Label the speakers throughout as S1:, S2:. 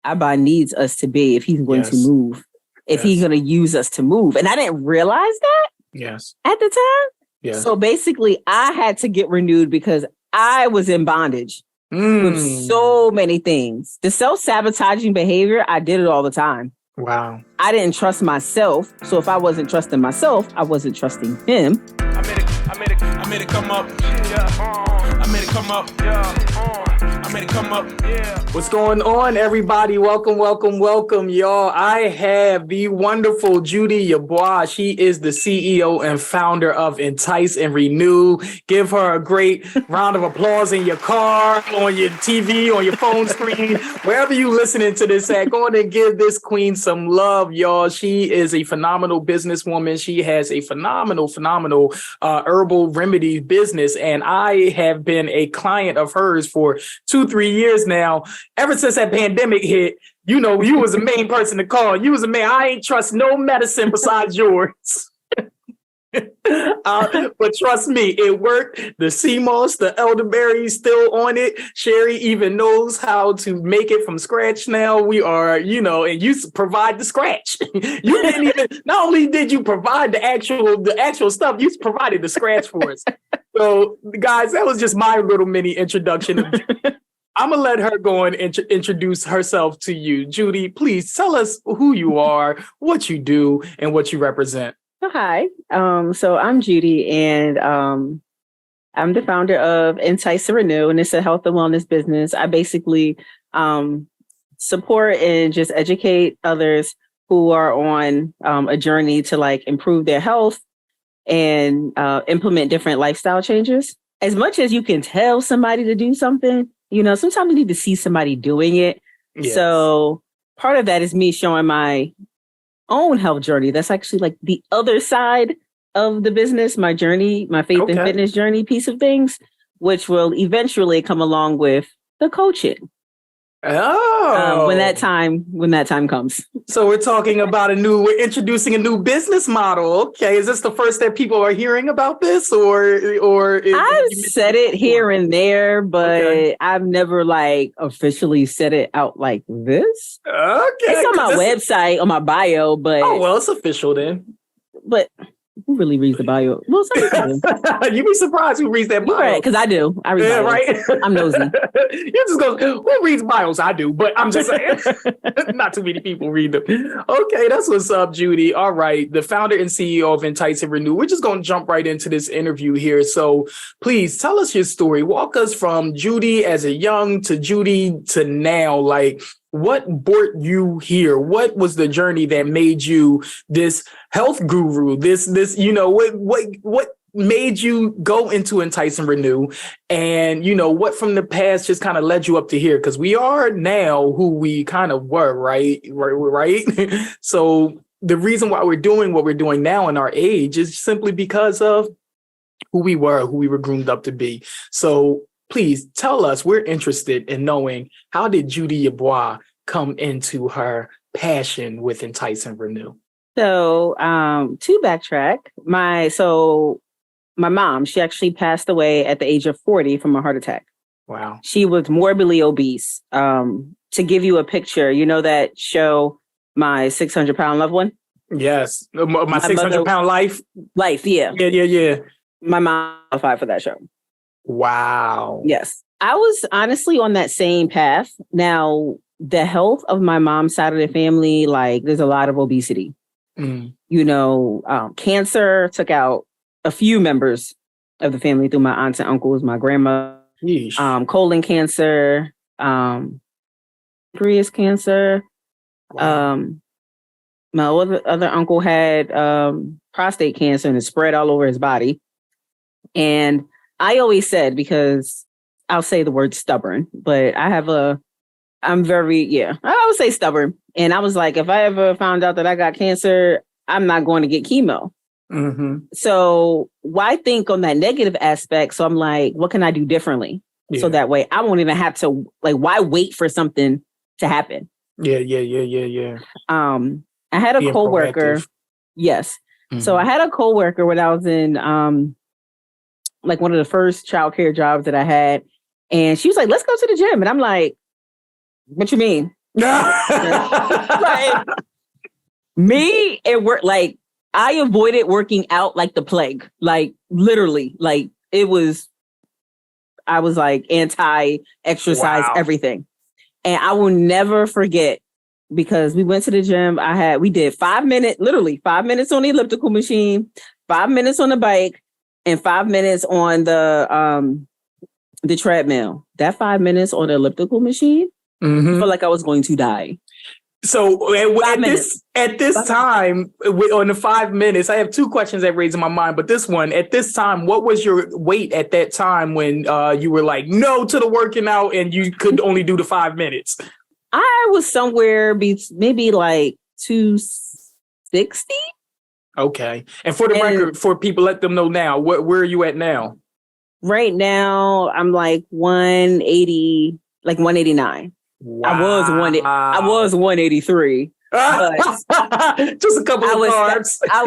S1: our body needs us to be if he's going to move, if he's going to use us to move. And I didn't realize that at the time. Yes. So basically, I had to get renewed because I was in bondage with so many things. The self-sabotaging behavior, I did it all the time.
S2: Wow.
S1: I didn't trust myself. So if I wasn't trusting myself, I wasn't trusting him.
S3: I made it come up. I made it come up. I made it come up.
S2: What's going on, everybody? Welcome, y'all. I have the wonderful Judy Yeboah. She is the CEO and founder of Entice and Renew. Give her a great round of applause in your car, on your TV, on your phone screen, wherever you listening to this at. Go on and give this queen some love, y'all. She is a phenomenal businesswoman. She has a phenomenal herbal remedy business, and I have been a client of hers for 2-3 years now. Ever since that pandemic hit, you know, you was the main person to call. You was the man. I ain't trust no medicine besides yours. But trust me, it worked. The sea moss, the elderberry still on it. Sherry even knows how to make it from scratch now. We are, you know, and you provide the scratch. You didn't even, not only did you provide the actual stuff, you provided the scratch for us. So guys, that was just my little mini introduction. I'm going to let her go and introduce herself to you. Judy, please tell us who you are, what you do, and what you represent.
S1: Hi. So I'm Judy, and I'm the founder of Entice and Renew, and it's a health and wellness business. I basically support and just educate others who are on a journey to like improve their health and implement different lifestyle changes. As much as you can tell somebody to do something, you know, sometimes you need to see somebody doing it. Yes. So part of that is me showing my own health journey. That's actually like the other side of the business, my journey, my faith and fitness journey piece of things, which will eventually come along with the coaching.
S2: Oh,
S1: when that time comes.
S2: So we're introducing a new business model. Okay. Is this the first that people are hearing about this or
S1: I've said it here and there, but I've never like officially said it out like this.
S2: Okay.
S1: It's on my website, on my bio, but
S2: oh, well, it's official then.
S1: But who really reads the bio? Well,
S2: you'd be surprised who reads that bio.
S1: Right, because I do. I read bios.
S2: Right?
S1: I'm nosy.
S2: You just go, who reads bios? I do, but I'm just saying, not too many people read them. Okay, that's what's up, Judy. All right, the founder and CEO of Entice and Renew. We're just going to jump right into this interview here. So please tell us your story. Walk us from Judy as a young to Judy to now. Like, what brought you here? What was the journey that made you this health guru? This, you know, what made you go into Entice and Renew? And, you know, what from the past just kind of led you up to here? Because we are now who we kind of were, right? So the reason why we're doing what we're doing now in our age is simply because of who we were groomed up to be. So please tell us, we're interested in knowing, how did Judy Yeboah come into her passion with Entice and Renew?
S1: So to backtrack, my mom, she actually passed away at the age of 40 from a heart attack.
S2: Wow.
S1: She was morbidly obese. To give you a picture, you know that show, My 600-Pound Loved One?
S2: Yes. My 600-Pound Life?
S1: Life, yeah.
S2: Yeah. My
S1: mom qualified for that show.
S2: Wow.
S1: Yes. I was honestly on that same path. Now, the health of my mom's side of the family, like there's a lot of obesity. You know, cancer took out a few members of the family through my aunts and uncles, my grandma, colon cancer, pancreas cancer. Wow. My other uncle had prostate cancer and it spread all over his body. And I always said, because I'll say the word stubborn, but I would say stubborn. And I was like, if I ever found out that I got cancer, I'm not going to get chemo. Mm-hmm. So why think on that negative aspect? So I'm like, what can I do differently? Yeah. So that way I won't even have to, like, why wait for something to happen?
S2: Yeah.
S1: I had a coworker. Proactive. Yes. Mm-hmm. So I had a coworker when I was in like one of the first childcare jobs that I had. And she was like, let's go to the gym. And I'm like, what you mean? Like, me, it worked. Like, I avoided working out like the plague. Like, literally, like I was like anti-exercise, everything. And I will never forget, because we went to the gym. We did 5 minutes, literally 5 minutes on the elliptical machine, 5 minutes on the bike, and 5 minutes on the treadmill. That 5 minutes on the elliptical machine, I felt like I was going to die.
S2: So at this time, on the 5 minutes, I have two questions that raise in my mind. But this one, at this time, what was your weight at that time when you were like no to the working out and you could only do the 5 minutes?
S1: I was somewhere maybe like 260.
S2: Okay. And for the record, for people, let them know now, where are you at now?
S1: Right now, I'm like 180, like 189.
S2: Wow.
S1: I was 183. But
S2: just a couple of carbs.
S1: I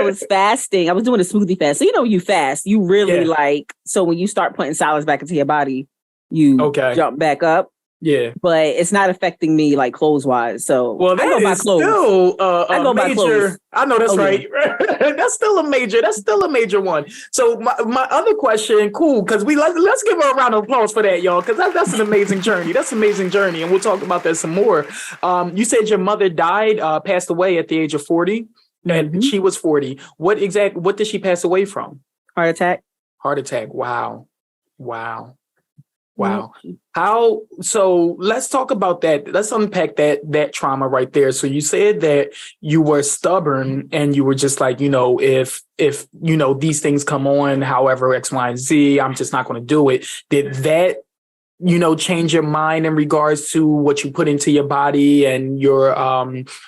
S1: was fasting. I was doing a smoothie fast. So, you fast, you really so when you start putting solids back into your body, you jump back up.
S2: Yeah.
S1: But it's not affecting me like clothes wise. So
S2: I go by clothes. Still I go by clothes. I know that's right. Yeah. That's still a major one. So my other question, cool, because let's give her a round of applause for that, y'all, because that's an amazing journey. That's an amazing journey. And we'll talk about that some more. You said your mother died, passed away at the age of 40, and she was 40. What did she pass away from?
S1: Heart attack.
S2: Heart attack. Wow. So let's talk about that. Let's unpack that trauma right there. So you said that you were stubborn and you were just like, if these things come on, however, X, Y, and Z, I'm just not going to do it. Did that, change your mind in regards to what you put into your body and your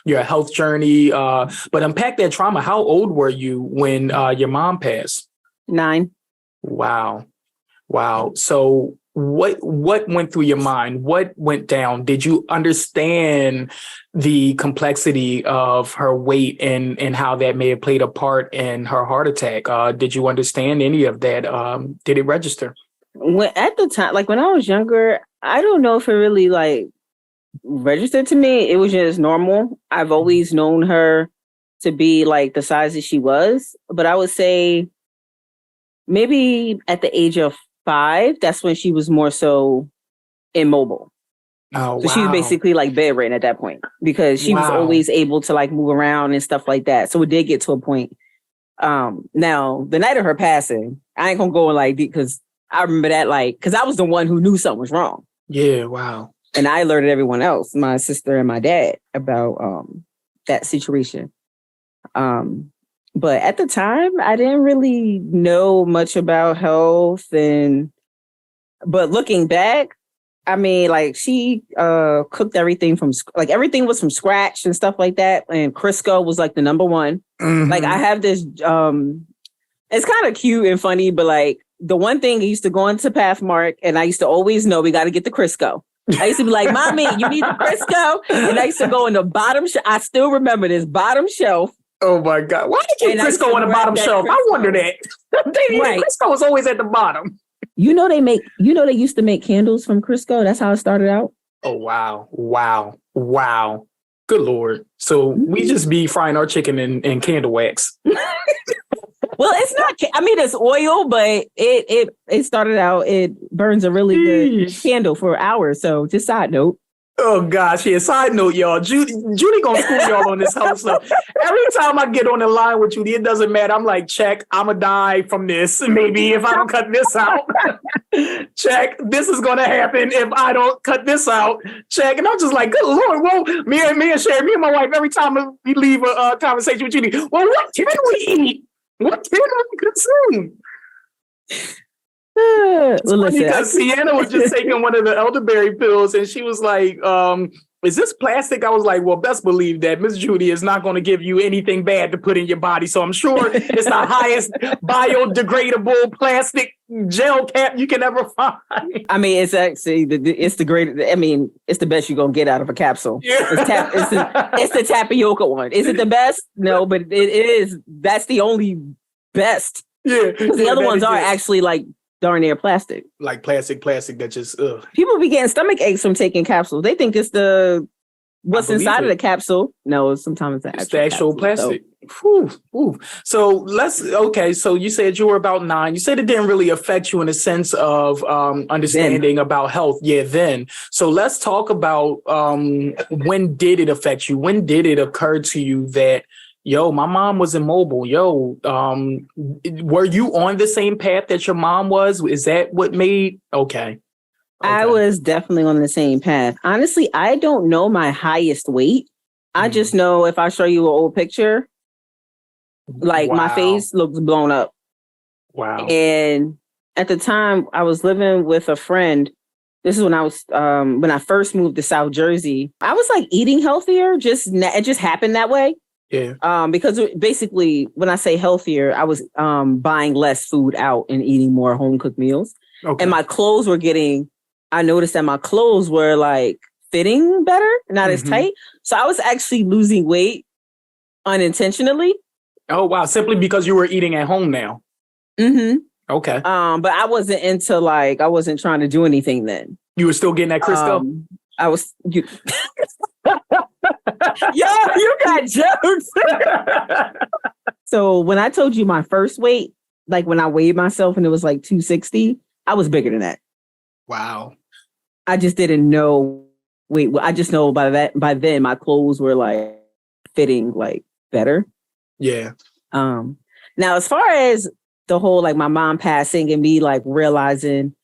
S2: health journey? But unpack that trauma. How old were you when your mom passed?
S1: 9.
S2: Wow. So what went through your mind? What went down? Did you understand the complexity of her weight and how that may have played a part in her heart attack? Did you understand any of that? Did it register?
S1: At the time, like when I was younger, I don't know if it really like registered to me. It was just normal. I've always known her to be like the size that she was, but I would say maybe at the age of 5, that's when she was more so immobile.
S2: Oh,
S1: so she was basically like bedridden at that point because she was always able to like move around and stuff like that. So it did get to a point. Now the night of her passing, I ain't gonna go in like deep because I remember that because I was the one who knew something was wrong.
S2: Yeah, wow.
S1: And I alerted everyone else, my sister and my dad, about that situation. But at the time, I didn't really know much about health. But looking back, I mean, like she cooked everything everything was from scratch and stuff like that. And Crisco was like the number one. Mm-hmm. Like I have this, it's kind of cute and funny, but like the one thing I used to go into Pathmark and I used to always know we got to get the Crisco. I used to be like, Mommy, you need the Crisco? And I used to go in the bottom I still remember this bottom shelf.
S2: Oh my God. Why did you Crisco on the bottom shelf? I wonder that. Crisco was always at the bottom.
S1: They used to make candles from Crisco. That's how it started out.
S2: Oh, wow. Good Lord. So we just be frying our chicken in candle wax.
S1: Well, it's not, it's oil, but it started out, it burns a really good candle for hours. So just side note.
S2: Oh gosh, yeah. Side note, y'all. Judy gonna school y'all on this health stuff. Every time I get on the line with Judy, it doesn't matter. I'm like, check, I'ma die from this. Maybe if I don't cut this out. Check, this is gonna happen if I don't cut this out. Check. And I'm just like, good Lord, well, me and Sherry, me and my wife, every time we leave a conversation with Judy, well, what can we eat? What can we consume? Because Sienna was just taking one of the elderberry pills and she was like, is this plastic? I was like, well, best believe that Miss Judy is not going to give you anything bad to put in your body. So I'm sure it's the highest biodegradable plastic gel cap you can ever find.
S1: It's actually it's the best you're going to get out of a capsule. Yeah. It's the tapioca one. Is it the best? No, but it is. That's the only best.
S2: Yeah.
S1: Because the other ones are actually like darn near plastic.
S2: Like plastic that just, ugh.
S1: People be getting stomach aches from taking capsules. They think it's what's inside of the capsule. No, sometimes it's
S2: the actual plastic. So so you said you were about 9. You said it didn't really affect you in a sense of understanding about health. Yeah, then. So let's talk about when did it affect you? When did it occur to you that, yo, my mom was immobile? Yo, were you on the same path that your mom was? Is that what made? Okay.
S1: I was definitely on the same path. Honestly, I don't know my highest weight. I just know if I show you an old picture, like my face looks blown up.
S2: Wow.
S1: And at the time I was living with a friend. This is when I was, when I first moved to South Jersey, I was like eating healthier. It just happened that way.
S2: Yeah.
S1: Because basically when I say healthier, I was buying less food out and eating more home cooked meals. Okay. And my clothes were I noticed that my clothes were like fitting better, not as tight. So I was actually losing weight unintentionally.
S2: Oh, wow. Simply because you were eating at home now.
S1: Mm-hmm.
S2: Okay.
S1: But I wasn't I wasn't trying to do anything then.
S2: You were still getting that Crisco?
S1: I was. Yo, you got jokes. So when I told you my first weight, like when I weighed myself and it was like 260, I was bigger than that.
S2: Wow.
S1: I just didn't know. I just know by then my clothes were like fitting like better.
S2: Yeah.
S1: Now as far as the whole like my mom passing and me like realizing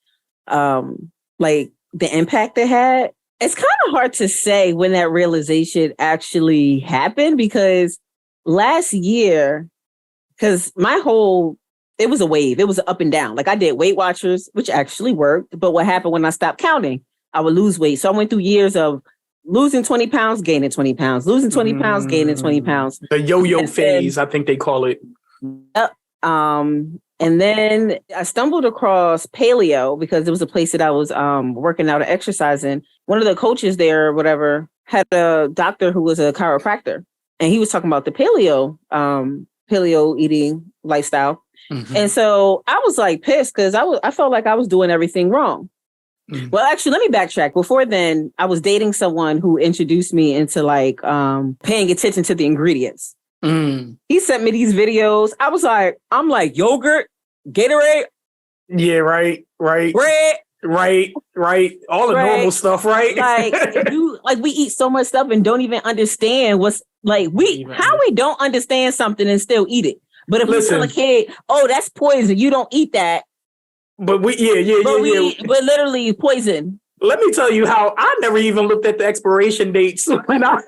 S1: like the impact it had, it's kind of hard to say when that realization actually happened, because last year, because it was a wave. It was up and down. Like I did Weight Watchers, which actually worked. But what happened when I stopped counting? I would lose weight. So I went through years of losing 20 pounds, gaining 20 pounds, losing 20 pounds, gaining 20 pounds.
S2: The yo-yo phase, I think they call it.
S1: And then I stumbled across paleo because it was a place that I was working out and exercising. One of the coaches there or whatever had a doctor who was a chiropractor, and he was talking about the paleo eating lifestyle. And so I was like pissed because I felt like I was doing everything wrong. Well, actually, let me backtrack. Before then, I was dating someone who introduced me into like paying attention to the ingredients. He sent me these videos. I'm like yogurt, Gatorade.
S2: Yeah, right.
S1: Bread.
S2: Right. All the normal stuff, right?
S1: Like we eat so much stuff and don't even understand what's like how we don't understand something and still eat it. But if we tell a kid, oh, that's poison, you don't eat that.
S2: But but
S1: literally poison.
S2: Let me tell you how I never even looked at the expiration dates when I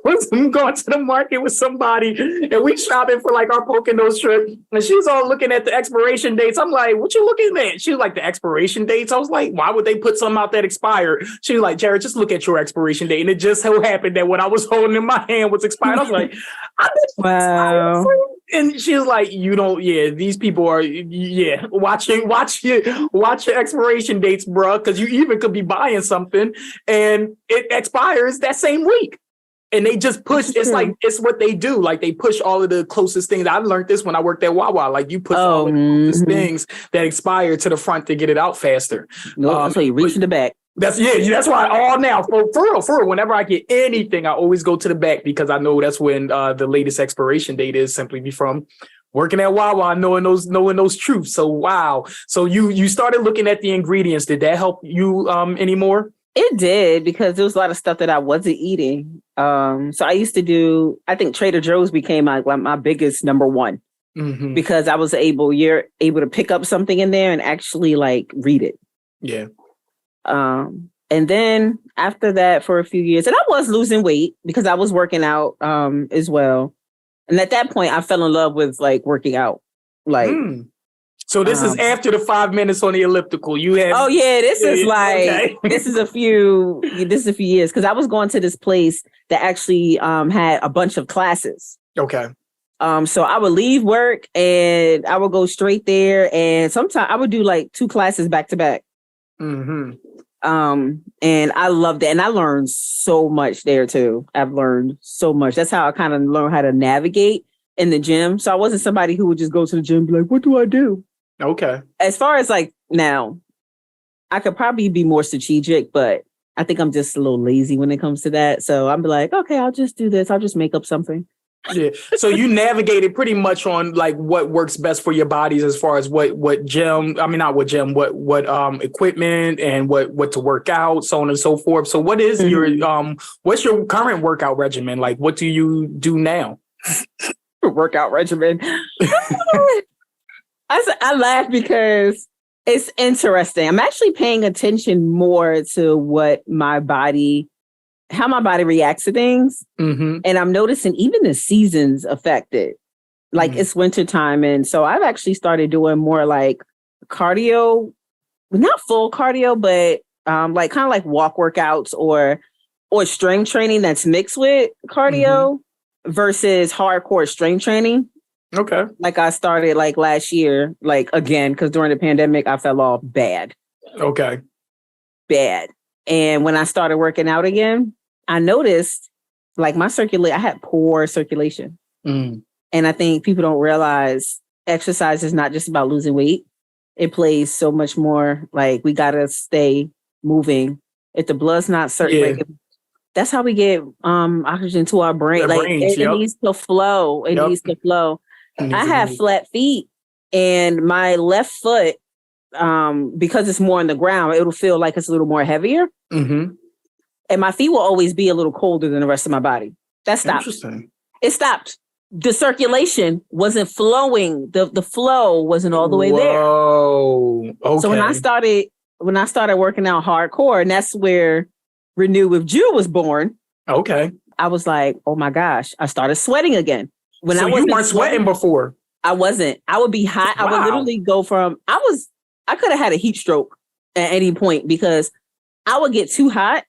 S2: was going to the market with somebody and we shopping for like our Poconos trip, and she's all looking at the expiration dates. I'm like, what you looking at? She was like, the expiration dates. I was like, why would they put something out that expired? She was like, Jared, just look at your expiration date. And it just so happened that what I was holding in my hand was expired. I was like,
S1: wow.
S2: And she was like, you don't, these people are, watch your expiration dates, bro, because you even could be buying something and it expires that same week. And they just push, it's what they do. Like they push all of the closest things. I learned this when I worked at Wawa. Like you push all of the closest things that expire to the front to get it out faster.
S1: So you reach in the back.
S2: That's why now for real, whenever I get anything, I always go to the back because I know that's when the latest expiration date is, simply from working at Wawa, knowing those truths. So wow. So you started looking at the ingredients. Did that help you anymore?
S1: It did, because there was a lot of stuff that I wasn't eating. So I used to do, I think Trader Joe's became my biggest number one, because you're able to pick up something in there and actually like read it.
S2: Yeah.
S1: And then after that for a few years, and I was losing weight because I was working out as well. And at that point I fell in love with like working out. Like
S2: So this is after the 5 minutes on the elliptical. You have
S1: this is a few years, because I was going to this place that actually had a bunch of classes.
S2: Okay.
S1: So I would leave work and I would go straight there, and sometimes I would do like 2 classes back to back. And I loved it, and I learned so much there too. I've learned so much. That's how I kind of learned how to navigate in the gym. So I wasn't somebody who would just go to the gym and be like, what do I do?
S2: Okay.
S1: As far as like Now, I could probably be more strategic, but I think I'm just a little lazy when it comes to that. So I'm like, okay, I'll just do this. I'll just make up something.
S2: Yeah. So you navigated pretty much on like what works best for your bodies as far as what equipment and what to work out, so on and so forth. So what is your what's your current workout regimen? Like, what do you do now?
S1: Workout regimen. I laugh because it's interesting. I'm actually paying attention more to how my body reacts to things. And I'm noticing even the seasons affect it. Like it's winter time. And so I've actually started doing more like cardio, not full cardio, but like kind of like walk workouts or strength training that's mixed with cardio versus hardcore strength training.
S2: Okay.
S1: Like I started like last year, like again, because during the pandemic, I fell off bad.
S2: Okay.
S1: Bad. And when I started working out again, I noticed like I had poor circulation. And I think people don't realize exercise is not just about losing weight. It plays so much more. Like we got to stay moving. If the blood's not circulating, that's how we get oxygen to our brain. It needs to flow. It needs to flow. I have flat feet and my left foot, because it's more on the ground, it'll feel like it's a little more heavier. And my feet will always be a little colder than the rest of my body. That stopped.
S2: Interesting.
S1: It stopped. The circulation wasn't flowing. The flow wasn't all the way there.
S2: Whoa. Okay.
S1: So when I started working out hardcore, and that's where Renew with Jude was born. Okay. I was like, oh my gosh, I started sweating again.
S2: So you weren't sweating before?
S1: I wasn't. I would be hot. Wow. I would literally go from, I could have had a heat stroke at any point because I would get too hot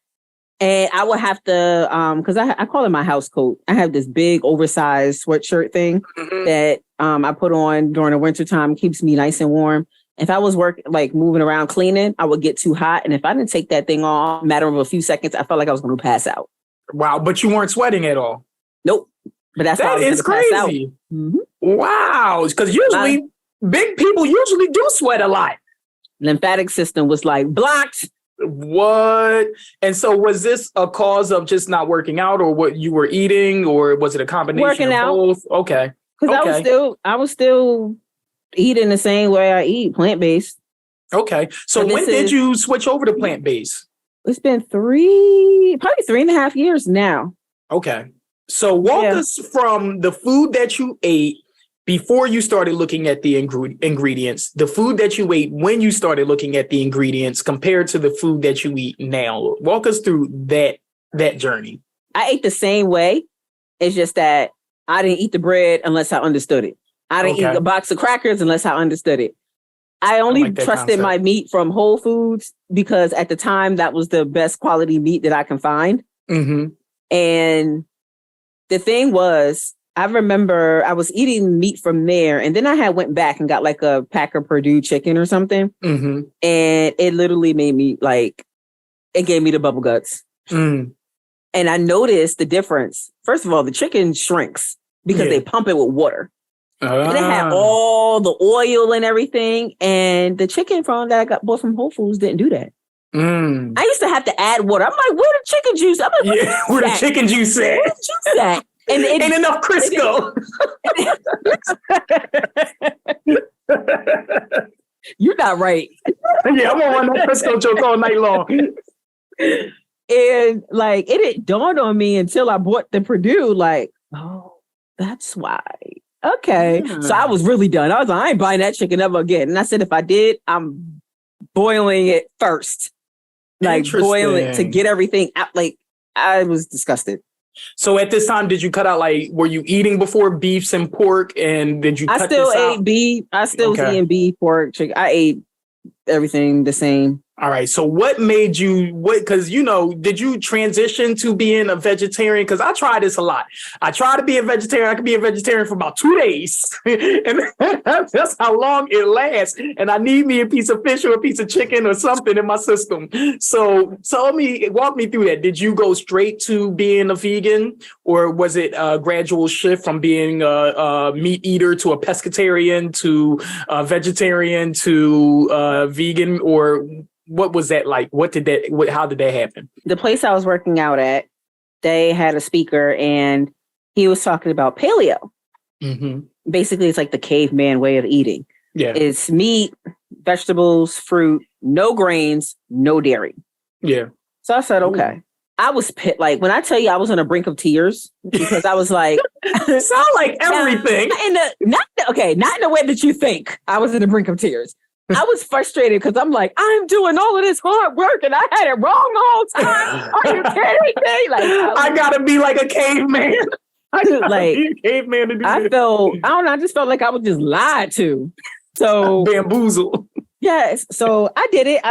S1: and I would have to, because I call it my house coat. I have this big oversized sweatshirt thing that I put on during the winter time, keeps me nice and warm. If I was moving around cleaning, I would get too hot. And if I didn't take that thing off, matter of a few seconds, I felt like I was going to pass out.
S2: Wow. But you weren't sweating at all?
S1: Nope. But that is crazy.
S2: Wow. Because usually big people usually do sweat a lot.
S1: Lymphatic system was like blocked.
S2: What? And so was this a cause of just not working out or what you were eating, or was it a combination
S1: working
S2: of both? Okay.
S1: Because I was still eating the same way I eat, plant-based.
S2: Okay. So when did you switch over to plant-based?
S1: It's been probably 3.5 years now.
S2: Okay. So walk us from the food that you ate before you started looking at the ingredients, the food that you ate when you started looking at the ingredients compared to the food that you eat now. Walk us through that journey.
S1: I ate the same way. It's just that I didn't eat the bread unless I understood it. I didn't eat a box of crackers unless I understood it. I only trusted my meat from Whole Foods because at the time that was the best quality meat that I can find. And the thing was, I remember I was eating meat from there, and then I went back and got like a Packer Purdue chicken or something, and it literally made me it gave me the bubble guts. And I noticed the difference. First of all, the chicken shrinks because they pump it with water. And it had all the oil and everything, and the chicken that I bought from Whole Foods didn't do that. I used to have to add water. I'm like, where the chicken juice? I'm like,
S2: where the chicken juice at?
S1: Where the juice at? And it
S2: ain't enough Crisco.
S1: You're not right.
S2: Yeah, I'm gonna run that Crisco joke all night long.
S1: And it didn't dawn on me until I bought the Purdue. Like, oh, that's why. Okay. So I was really done. I was like, I ain't buying that chicken ever again. And I said, if I did, I'm boiling it first. Like boiling it to get everything out. Like I was disgusted.
S2: So at this time, did you cut out were you eating before beefs and pork? And did you cut this out?
S1: I still was eating beef, pork, chicken. I ate everything the same.
S2: All right. So what made you, because, did you transition to being a vegetarian? Because I try this a lot. I try to be a vegetarian. I can be a vegetarian for about 2 days. And that's how long it lasts. And I need me a piece of fish or a piece of chicken or something in my system. So walk me through that. Did you go straight to being a vegan, or was it a gradual shift from being a meat eater to a pescatarian to a vegetarian to vegan, or what was that like? How did that happen?
S1: The place I was working out at, they had a speaker and he was talking about paleo. Mm-hmm. Basically, it's like the caveman way of eating. Yeah. It's meat, vegetables, fruit, no grains, no dairy. Yeah. So I said, okay. Ooh. I was like, when I tell you I was on the brink of tears, because I was like,
S2: sound like everything.
S1: Not in the way that you think. I was in the brink of tears. I was frustrated because I'm like, I'm doing all of this hard work and I had it wrong the whole time. Are you kidding me? Like,
S2: I gotta be like a caveman.
S1: I just felt like I was just lied to. So
S2: bamboozled.
S1: Yes. So I did it.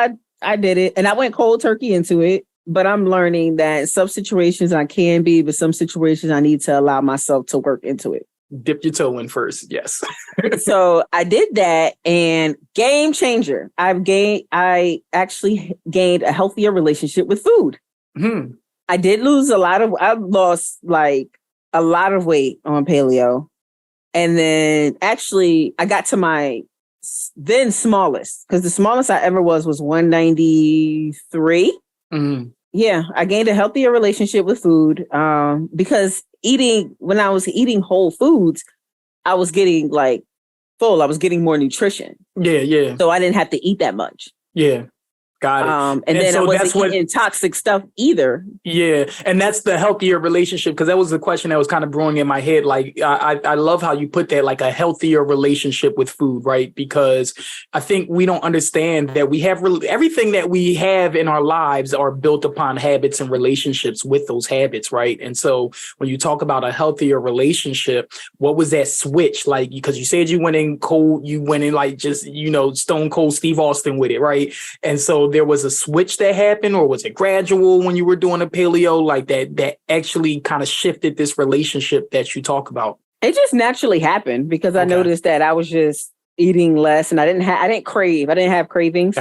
S1: I did it. And I went cold turkey into it. But I'm learning that in some situations I can be, but some situations I need to allow myself to work into it.
S2: Dip your toe in first. Yes.
S1: So I did that, and game changer. I actually gained a healthier relationship with food. Mm-hmm. I lost like a lot of weight on paleo. And then actually I got to my then smallest, because the smallest I ever was 193. Mm-hmm. Yeah, I gained a healthier relationship with food because when I was eating whole foods, I was getting like full. I was getting more nutrition.
S2: Yeah, yeah.
S1: So I didn't have to eat that much.
S2: Yeah. Got it.
S1: And then so I wasn't eating toxic stuff either.
S2: Yeah. And that's the healthier relationship, because that was the question that was kind of brewing in my head. Like, I love how you put that, like a healthier relationship with food, right? Because I think we don't understand that we have everything that we have in our lives are built upon habits and relationships with those habits, right? And so when you talk about a healthier relationship, what was that switch like? Because you said you went in like just, stone cold Steve Austin with it, right? And so there was a switch that happened, or was it gradual when you were doing a paleo, like that actually kind of shifted this relationship that you talk about?
S1: It just naturally happened because I noticed that I was just eating less, and I didn't have cravings. Because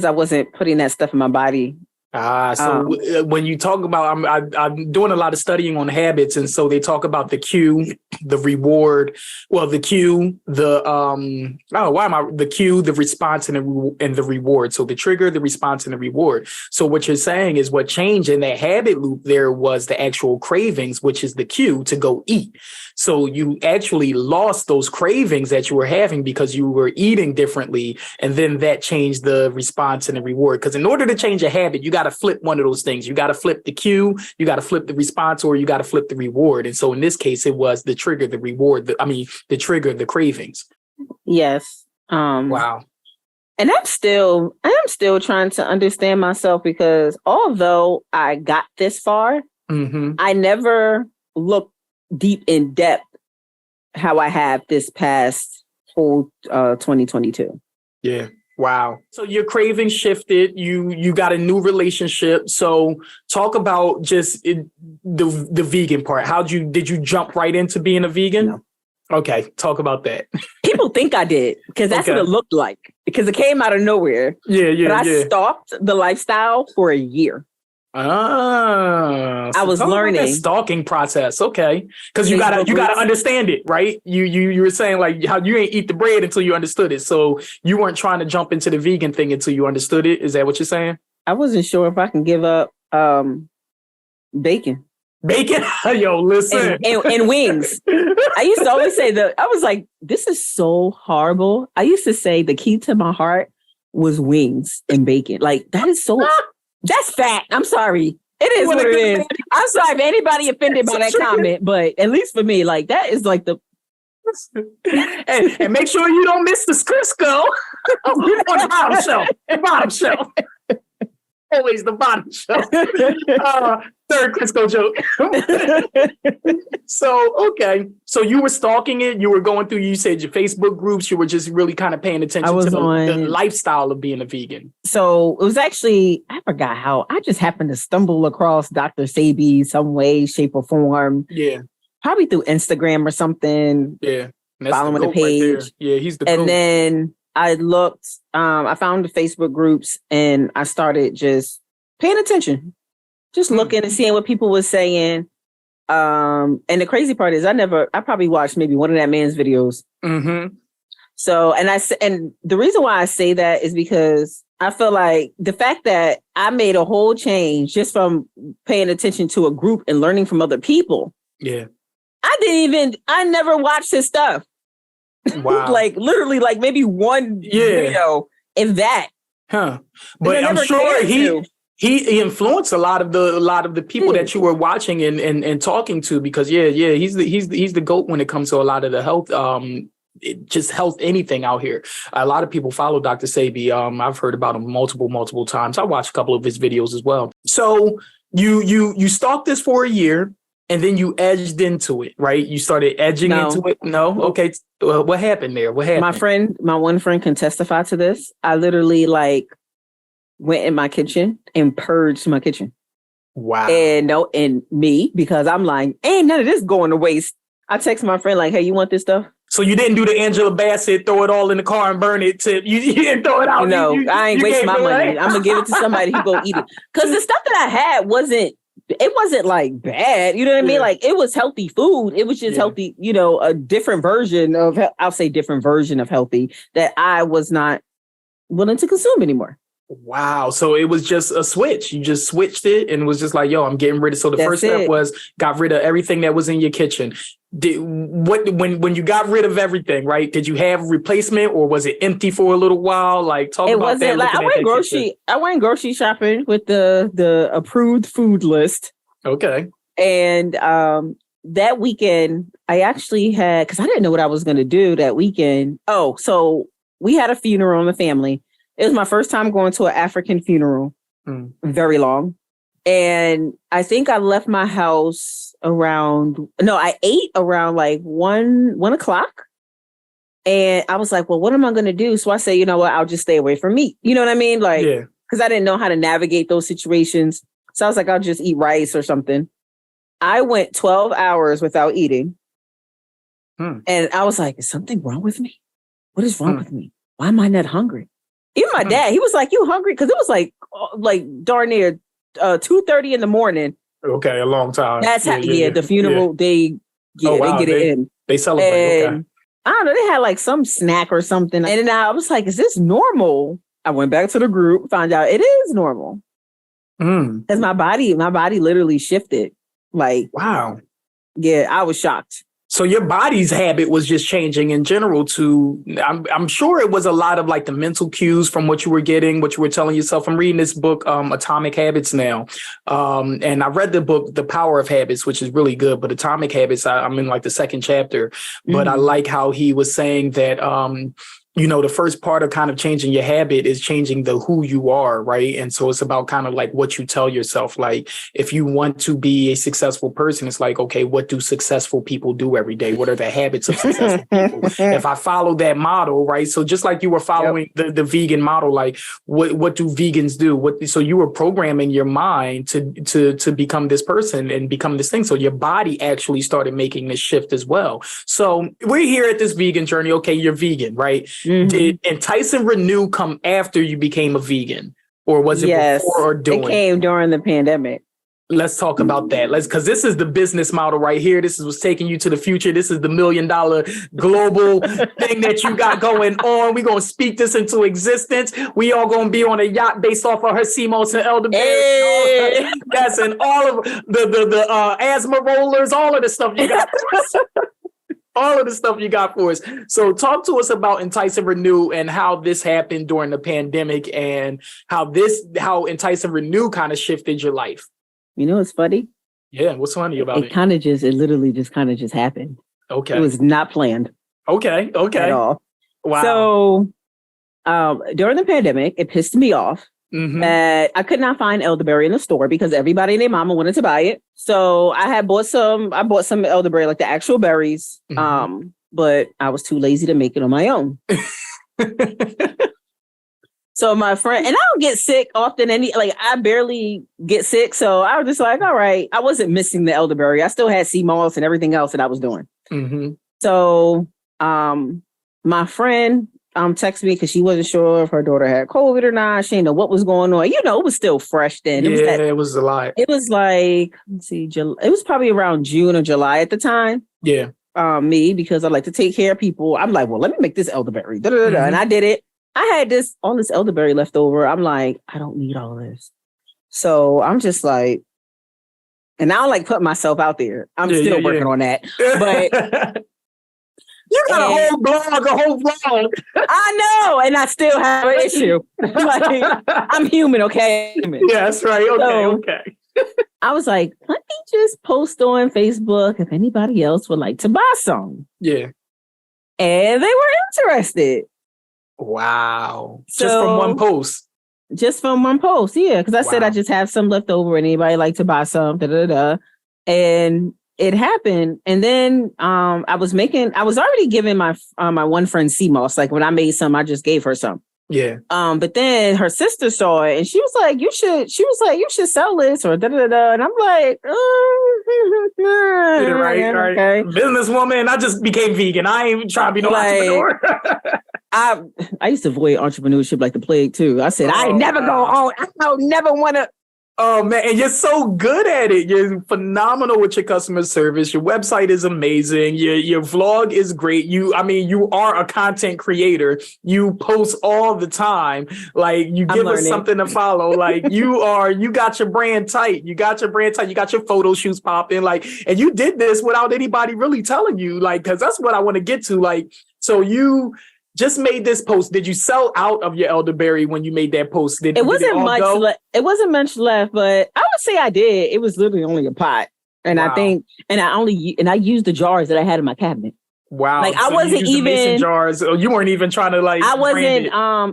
S1: I wasn't putting that stuff in my body.
S2: When you talk about, I'm doing a lot of studying on habits, and so they talk about the cue, the reward. Well, the cue, the cue, the response, and the reward. So the trigger, the response, and the reward. So what you're saying is what changed in that habit loop there was the actual cravings, which is the cue to go eat. So you actually lost those cravings that you were having because you were eating differently, and then that changed the response and the reward. Because in order to change a habit, you got to flip one of those things. You got to flip the cue, you got to flip the response, or you got to flip the reward. And so in this case, it was the trigger, the reward, the trigger, the cravings.
S1: Yes.
S2: Wow.
S1: And I am still trying to understand myself, because although I got this far, mm-hmm. I never looked deep in depth how I have this past whole 2022.
S2: Yeah. Wow. So your cravings shifted. You got a new relationship. So talk about just the vegan part. Did you jump right into being a vegan?
S1: No.
S2: Okay. Talk about that.
S1: People think I did, because that's what it looked like, because it came out of nowhere.
S2: Yeah. But
S1: I stalked the lifestyle for a year.
S2: I
S1: was learning
S2: that stalking process. Okay. Because you gotta understand it, right? You were saying like how you ain't eat the bread until you understood it. So you weren't trying to jump into the vegan thing until you understood it. Is that what you're saying?
S1: I wasn't sure if I can give up bacon.
S2: Bacon? Yo, listen.
S1: And wings. I used to always say I was like, this is so horrible. I used to say the key to my heart was wings and bacon. Like, that is so... That's fat. I'm sorry. It is what it is. I'm sorry if anybody offended by that comment, but at least for me, like, that is like the...
S2: and make sure you don't miss the Crisco. You on the bottom shelf. Always the bottom shelf. Third Crisco joke. So, okay. So you were stalking it. You were going through, you said your Facebook groups. You were just really kind of paying attention to the lifestyle of being a vegan.
S1: So it was actually, I forgot how, I just happened to stumble across Dr. Sebi some way, shape or form.
S2: Yeah.
S1: Probably through Instagram or something.
S2: Yeah.
S1: Following the page.
S2: Right, yeah, he's the
S1: And then I looked, I found the Facebook groups and I started just paying attention, just looking and seeing what people were saying. And the crazy part is I probably watched maybe one of that man's videos.
S2: Mm-hmm.
S1: So, and the reason why I say that is because I feel like the fact that I made a whole change just from paying attention to a group and learning from other people.
S2: Yeah.
S1: I never watched his stuff.
S2: Wow.
S1: Like literally like maybe one video in that.
S2: Huh. But I'm sure he influenced a lot of the people that you were watching and talking to, because he's the GOAT when it comes to a lot of the health just health anything out here. A lot of people follow Dr. Sebi. I've heard about him multiple times. I watched a couple of his videos as well. So you stalked this for a year. And then you edged into it, right? You started edging into it. No, okay. What happened there? What happened?
S1: My one friend can testify to this. I literally went in my kitchen and purged my kitchen.
S2: Wow.
S1: And me, because I'm like, ain't none of this going to waste. I text my friend like, hey, you want this stuff?
S2: So you didn't do the Angela Bassett, throw it all in the car and burn it. You didn't throw it out.
S1: No, I ain't wasting my money. I'm gonna give it to somebody who go eat it. Because the stuff that I had wasn't like bad, you know what I mean? Like it was healthy food. It was just healthy, a different version of, I'll say different version of healthy that I was not willing to consume anymore.
S2: Wow. So it was just a switch. You just switched it and was just like, yo, I'm getting rid of. So the first step was got rid of everything that was in your kitchen. When you got rid of everything, right? Did you have a replacement or was it empty for a little while? Like talk about that.
S1: Like I went grocery shopping with the approved food list.
S2: Okay.
S1: And that weekend I actually had, because I didn't know what I was going to do that weekend. Oh, so we had a funeral in the family. It was my first time going to an African funeral, very long. And I think I left my house I ate around like 1 o'clock. And I was like, well, what am I going to do? So I say, you know what, I'll just stay away from meat. You know what I mean? Like, because I didn't know how to navigate those situations. So I was like, I'll just eat rice or something. I went 12 hours without eating. And I was like, is something wrong with me? What is wrong with me? Why am I not hungry? Even my dad, he was like, you hungry? Because it was like darn near 2:30 in the morning.
S2: Okay, a long time.
S1: That's the funeral, they get it in.
S2: They celebrate,
S1: and I don't know, they had like some snack or something. And then I was like, is this normal? I went back to the group, found out it is normal. Because my body literally shifted. Like,
S2: wow.
S1: Yeah, I was shocked.
S2: So your body's habit was just changing in general I'm sure it was a lot of like the mental cues from what you were getting, what you were telling yourself. I'm reading this book, Atomic Habits now. And I read the book, The Power of Habits, which is really good. But Atomic Habits, I'm in like the second chapter. But I like how he was saying that, the first part of kind of changing your habit is changing the who you are, right? And so it's about kind of like what you tell yourself. Like if you want to be a successful person, it's like, okay, what do successful people do every day? What are the habits of successful people? If I follow that model, right? So just like you were following the vegan model, like what do vegans do? So you were programming your mind to become this person and become this thing. So your body actually started making this shift as well. So we're here at this vegan journey. Okay, you're vegan, right? Did Entice and Renew come after you became a vegan, or was it before or during?
S1: It came during the pandemic.
S2: Let's talk about that. Because this is the business model right here. This is what's taking you to the future. This is the $1 million global thing that you got going on. We're going to speak this into existence. We all going to be on a yacht based off of her CMOS and elderberry.
S1: Hey.
S2: Yes, and all of the asthma rollers, all of the stuff you got. All of the stuff you got for us. So talk to us about Entice and Renew and how this happened during the pandemic and how Entice and Renew kind of shifted your life.
S1: You know what's funny?
S2: Yeah, what's funny about it?
S1: It literally just happened.
S2: Okay.
S1: It was not planned.
S2: Okay.
S1: At all.
S2: Wow.
S1: So during the pandemic, it pissed me off that I could not find elderberry in the store because everybody and their mama wanted to buy it. So I bought some elderberry, like the actual berries. But I was too lazy to make it on my own. So my friend, and I don't get sick often. I barely get sick. So I was just like, all right, I wasn't missing the elderberry. I still had sea moss and everything else that I was doing. So my friend texted me because she wasn't sure if her daughter had COVID or not. She didn't know what was going on. You know, it was still fresh then.
S2: It was a lot.
S1: It was like, let's see, it was probably around June or July at the time.
S2: Yeah.
S1: Me, because I like to take care of people. I'm like, well, let me make this elderberry. And I did it. I had all this elderberry left over. I'm like, I don't need all this. So I'm just like, and I don't like put myself out there. I'm still working on that. But
S2: you got a whole blog.
S1: I know. And I still have an issue. Like, I'm human, okay?
S2: Yeah, that's right. Okay.
S1: I was like, let me just post on Facebook if anybody else would like to buy some.
S2: Yeah.
S1: And they were interested.
S2: Wow. Just from one post.
S1: Just from one post, yeah. Because I said I just have some left over and anybody like to buy some. And it happened. And then I was already giving my one friend sea moss. Like when I made some, I just gave her some.
S2: Yeah.
S1: But then her sister saw it and she was like, you should sell this or da-da-da-da. And I'm like,
S2: right. Okay. Businesswoman. I just became vegan. I ain't even trying to be no entrepreneur.
S1: I used to avoid entrepreneurship like the plague too. I said, I never go on. I don't never want to.
S2: Oh man, and you're so good at it. You're phenomenal with your customer service. Your website is amazing. Your vlog is great. You are a content creator. You post all the time. Like you give us something to follow. Like you got your brand tight. You got your photo shoots popping. Like, and you did this without anybody really telling you. Like, because that's what I want to get to. Like, so you just made this post. Did you sell out of your elderberry when you made that post?
S1: It wasn't much left, but I would say I did. It was literally only a pot. And I think, I used the jars that I had in my cabinet.
S2: Wow.
S1: Like, so I wasn't even
S2: mason jars. You weren't even trying to like.
S1: I wasn't.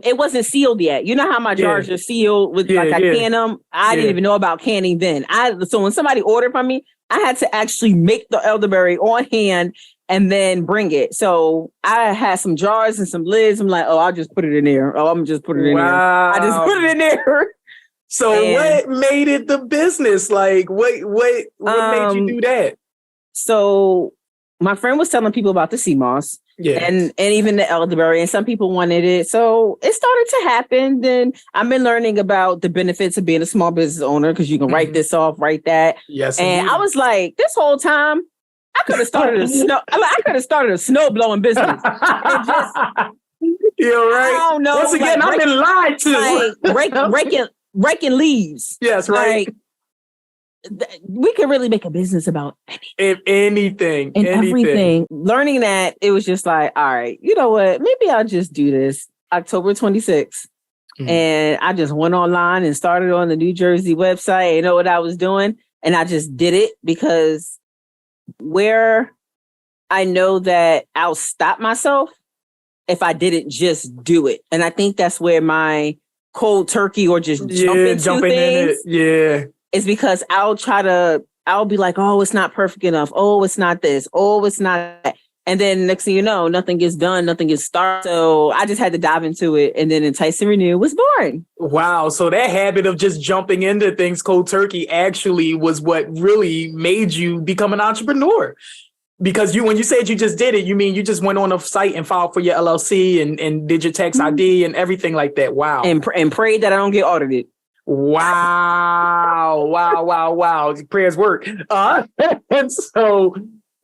S1: It wasn't sealed yet. You know how my jars are sealed with I can them. I didn't even know about canning then. So when somebody ordered from me, I had to actually make the elderberry on hand and then bring it. So I had some jars and some lids. I'm like, I'll just put it in there. I'm just put it in there. I just put it in there.
S2: So what made it the business? Like what made you do that?
S1: So my friend was telling people about the sea moss. Yeah. And even the elderberry, and some people wanted it. So it started to happen. Then I've been learning about the benefits of being a small business owner because you can write this off, write that. Yes. And I was like, this whole time, I could have started a snow blowing business. You're right.
S2: I don't know. Once again, I've been lied to.
S1: Like raking leaves.
S2: Yes, right.
S1: We could really make a business about
S2: anything.
S1: Everything. Learning that, it was just like, all right, you know what? Maybe I'll just do this. October 26th. And I just went online and started on the New Jersey website. You know what I was doing? And I just did it because where I know that I'll stop myself if I didn't just do it. And I think that's where my cold turkey or just jumping in it. Is because I'll be like, oh, it's not perfect enough. Oh, it's not this. Oh, it's not that. And then next thing you know, nothing gets done, nothing gets started. So I just had to dive into it. And then Entice and Renew was born.
S2: Wow. So that habit of just jumping into things cold turkey actually was what really made you become an entrepreneur. Because when you said you just did it, you mean you just went on a site and filed for your LLC and did your tax ID and everything like that. Wow.
S1: And prayed that I don't get audited.
S2: Wow. Prayers work. And so...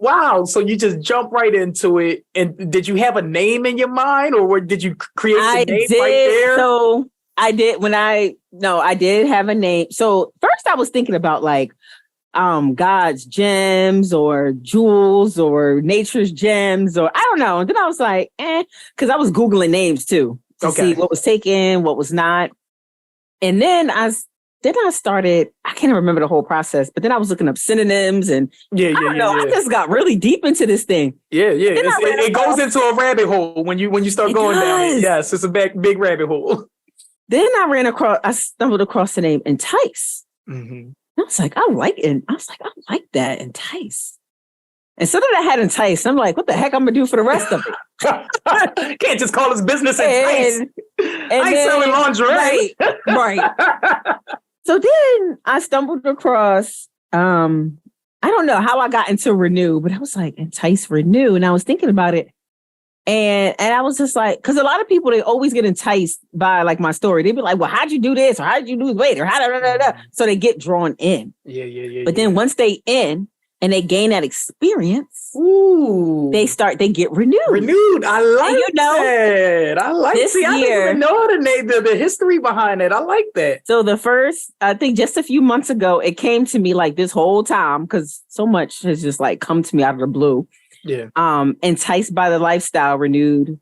S2: Wow. So you just jump right into it. And did you have a name in your mind or did you create the name right there?
S1: So I did I did have a name. So first I was thinking about like God's gems or jewels or nature's gems or I don't know. And then I was like, because I was Googling names too to see what was taken, what was not. And then I started, I can't remember the whole process, but then I was looking up synonyms and I just got really deep into this thing.
S2: Yeah. It goes into a rabbit hole when you start going down it. Yes, it's a big rabbit hole.
S1: Then I stumbled across the name Entice.
S2: Mm-hmm.
S1: I was like, I like that, Entice. And so then I had Entice. I'm like, what the heck I'm gonna do for the rest of it?
S2: Can't just call this business Entice.
S1: And
S2: I ain't selling lingerie.
S1: Right. So then I stumbled across, I don't know how I got into Renew, but I was like, Entice Renew. And I was thinking about it. And I was just like, because a lot of people, they always get enticed by like my story. They'd be like, well, how'd you do this? Or how'd you lose weight? Or how. So they get drawn in.
S2: Yeah.
S1: But then once they in and they gain that experience, they get renewed.
S2: I like that. I like
S1: this year.
S2: I didn't even know the history behind it. I like that.
S1: So the first, I think just a few months ago, it came to me like this whole time, because so much has just like come to me out of the blue.
S2: Yeah.
S1: Enticed by the lifestyle, renewed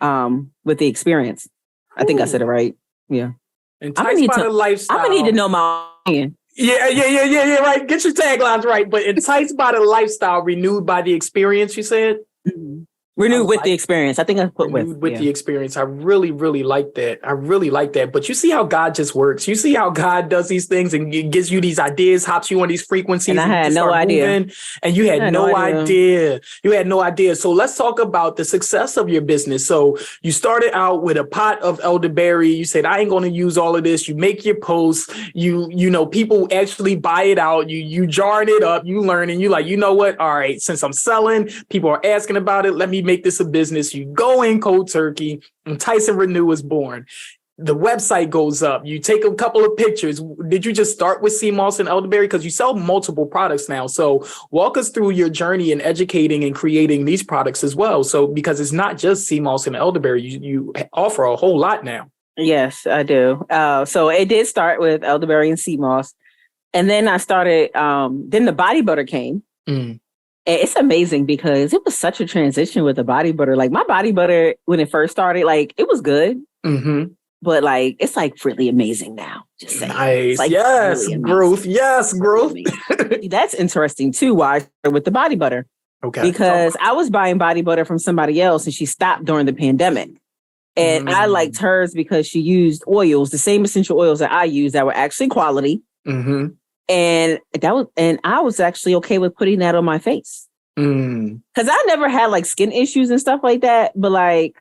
S1: with the experience. I think I said it right. Yeah.
S2: Enticed by the lifestyle.
S1: I'm gonna need to know my opinion.
S2: Yeah, right. Get your taglines right. But enticed by the lifestyle, renewed by the experience, you said?
S1: Mm-hmm. Renewed with the experience. I think I put
S2: with the experience. I really, really like that. But you see how God just works. You see how God does these things and gives you these ideas, hops you on these frequencies.
S1: And I had no idea.
S2: And you had no idea. You had no idea. So let's talk about the success of your business. So you started out with a pot of elderberry. You said, I ain't going to use all of this. You make your posts. You know, people actually buy it out. You jarring it up. You learn and you like, you know what? All right, since I'm selling, people are asking about it. Let me make this a business. You go in cold turkey, and Tyson Renew is born. The website goes up. You take a couple of pictures. Did you just start with sea moss and elderberry? Because you sell multiple products now. So walk us through your journey in educating and creating these products as well. So because it's not just sea moss and elderberry, you offer a whole lot now.
S1: Yes, I do. So it did start with elderberry and sea moss. And then I started, then the body butter came. It's amazing because it was such a transition with the body butter. Like my body butter, when it first started, like it was good, but like it's like really amazing now. Just saying.
S2: Nice.
S1: Like,
S2: yes,
S1: really
S2: growth. Yes, growth.
S1: That's interesting too. Why I started with the body butter?
S2: Okay.
S1: Because I was buying body butter from somebody else, and she stopped during the pandemic. And I liked hers because she used oils, the same essential oils that I use that were actually quality. And I was actually okay with putting that on my face. Because I never had like skin issues and stuff like that. But like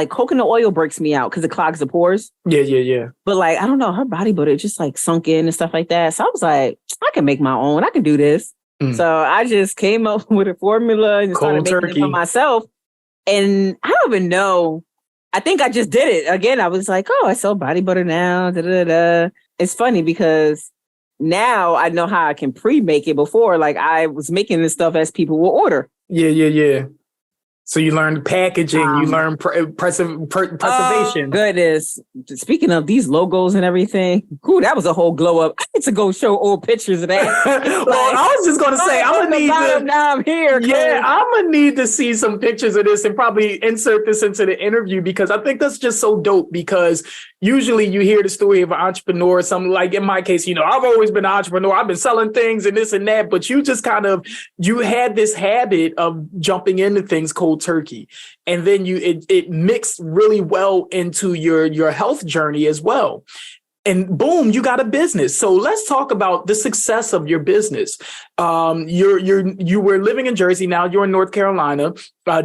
S1: coconut oil breaks me out because it clogs the pores.
S2: Yeah.
S1: But like, I don't know, her body butter just like sunk in and stuff like that. So I was like, I can make my own. I can do this. So I just came up with a formula and started making it for myself. And I don't even know. I think I just did it. Again, I was like, oh, I sell body butter now. It's funny because now I know how I can pre-make it. Before, like I was making this stuff as people will order.
S2: Yeah. So you learned packaging, you learned preservation.
S1: Oh, goodness. Speaking of these logos and everything, that was a whole glow up. I need to go show old pictures of that.
S2: Well, I was just going to say, I'm going to need to.
S1: Now I'm here.
S2: Yeah, I'm going to need to see some pictures of this and probably insert this into the interview because I think that's just so dope because usually you hear the story of an entrepreneur or something like in my case, you know, I've always been an entrepreneur. I've been selling things and this and that, but you just you had this habit of jumping into things cold turkey. And then it mixed really well into your health journey as well. And boom, you got a business. So let's talk about the success of your business. You were living in Jersey. Now you're in North Carolina.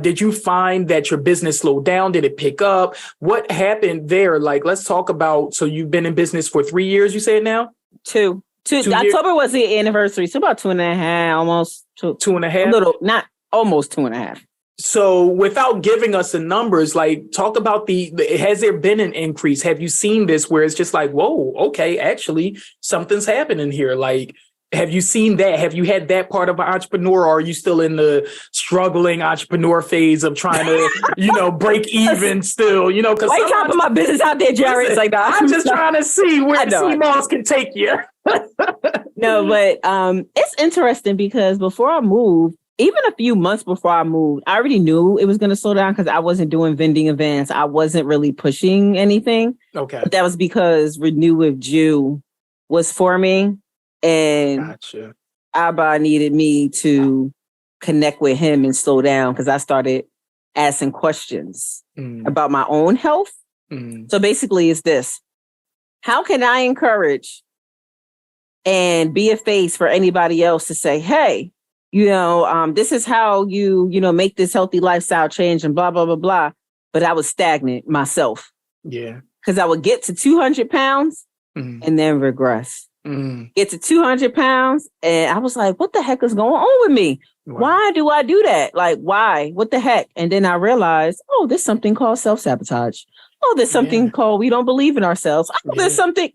S2: Did you find that your business slowed down? Did it pick up? What happened there? Like, let's talk about, so you've been in business for 3 years, you said now?
S1: Two. October was the anniversary. So about 2.5, almost 2.5. A little, not almost 2.5.
S2: So without giving us the numbers, like talk about has there been an increase? Have you seen this where it's just like, whoa, okay, actually something's happening here. Like, have you seen that? Have you had that part of an entrepreneur or are you still in the struggling entrepreneur phase of trying to, break even still, cause
S1: why you talking my business out there, Jared? It's like that.
S2: I'm just trying to see where CMOS can take you.
S1: No, but it's interesting because before I moved, even a few months before I moved, I already knew it was going to slow down because I wasn't doing vending events. I wasn't really pushing anything.
S2: Okay.
S1: But that was because Renew with Jew was forming and
S2: gotcha.
S1: Abba needed me to connect with him and slow down because I started asking questions about my own health So basically it's this. How can I encourage and be a face for anybody else to say, hey, this is how you make this healthy lifestyle change and blah, blah, blah, blah. But I was stagnant myself.
S2: Yeah.
S1: Because I would get to 200 pounds and then regress. Get to 200 pounds. And I was like, what the heck is going on with me? Wow. Why do I do that? Like, why? What the heck? And then I realized, oh, there's something called self-sabotage. Oh, there's something called we don't believe in ourselves. Oh, there's something.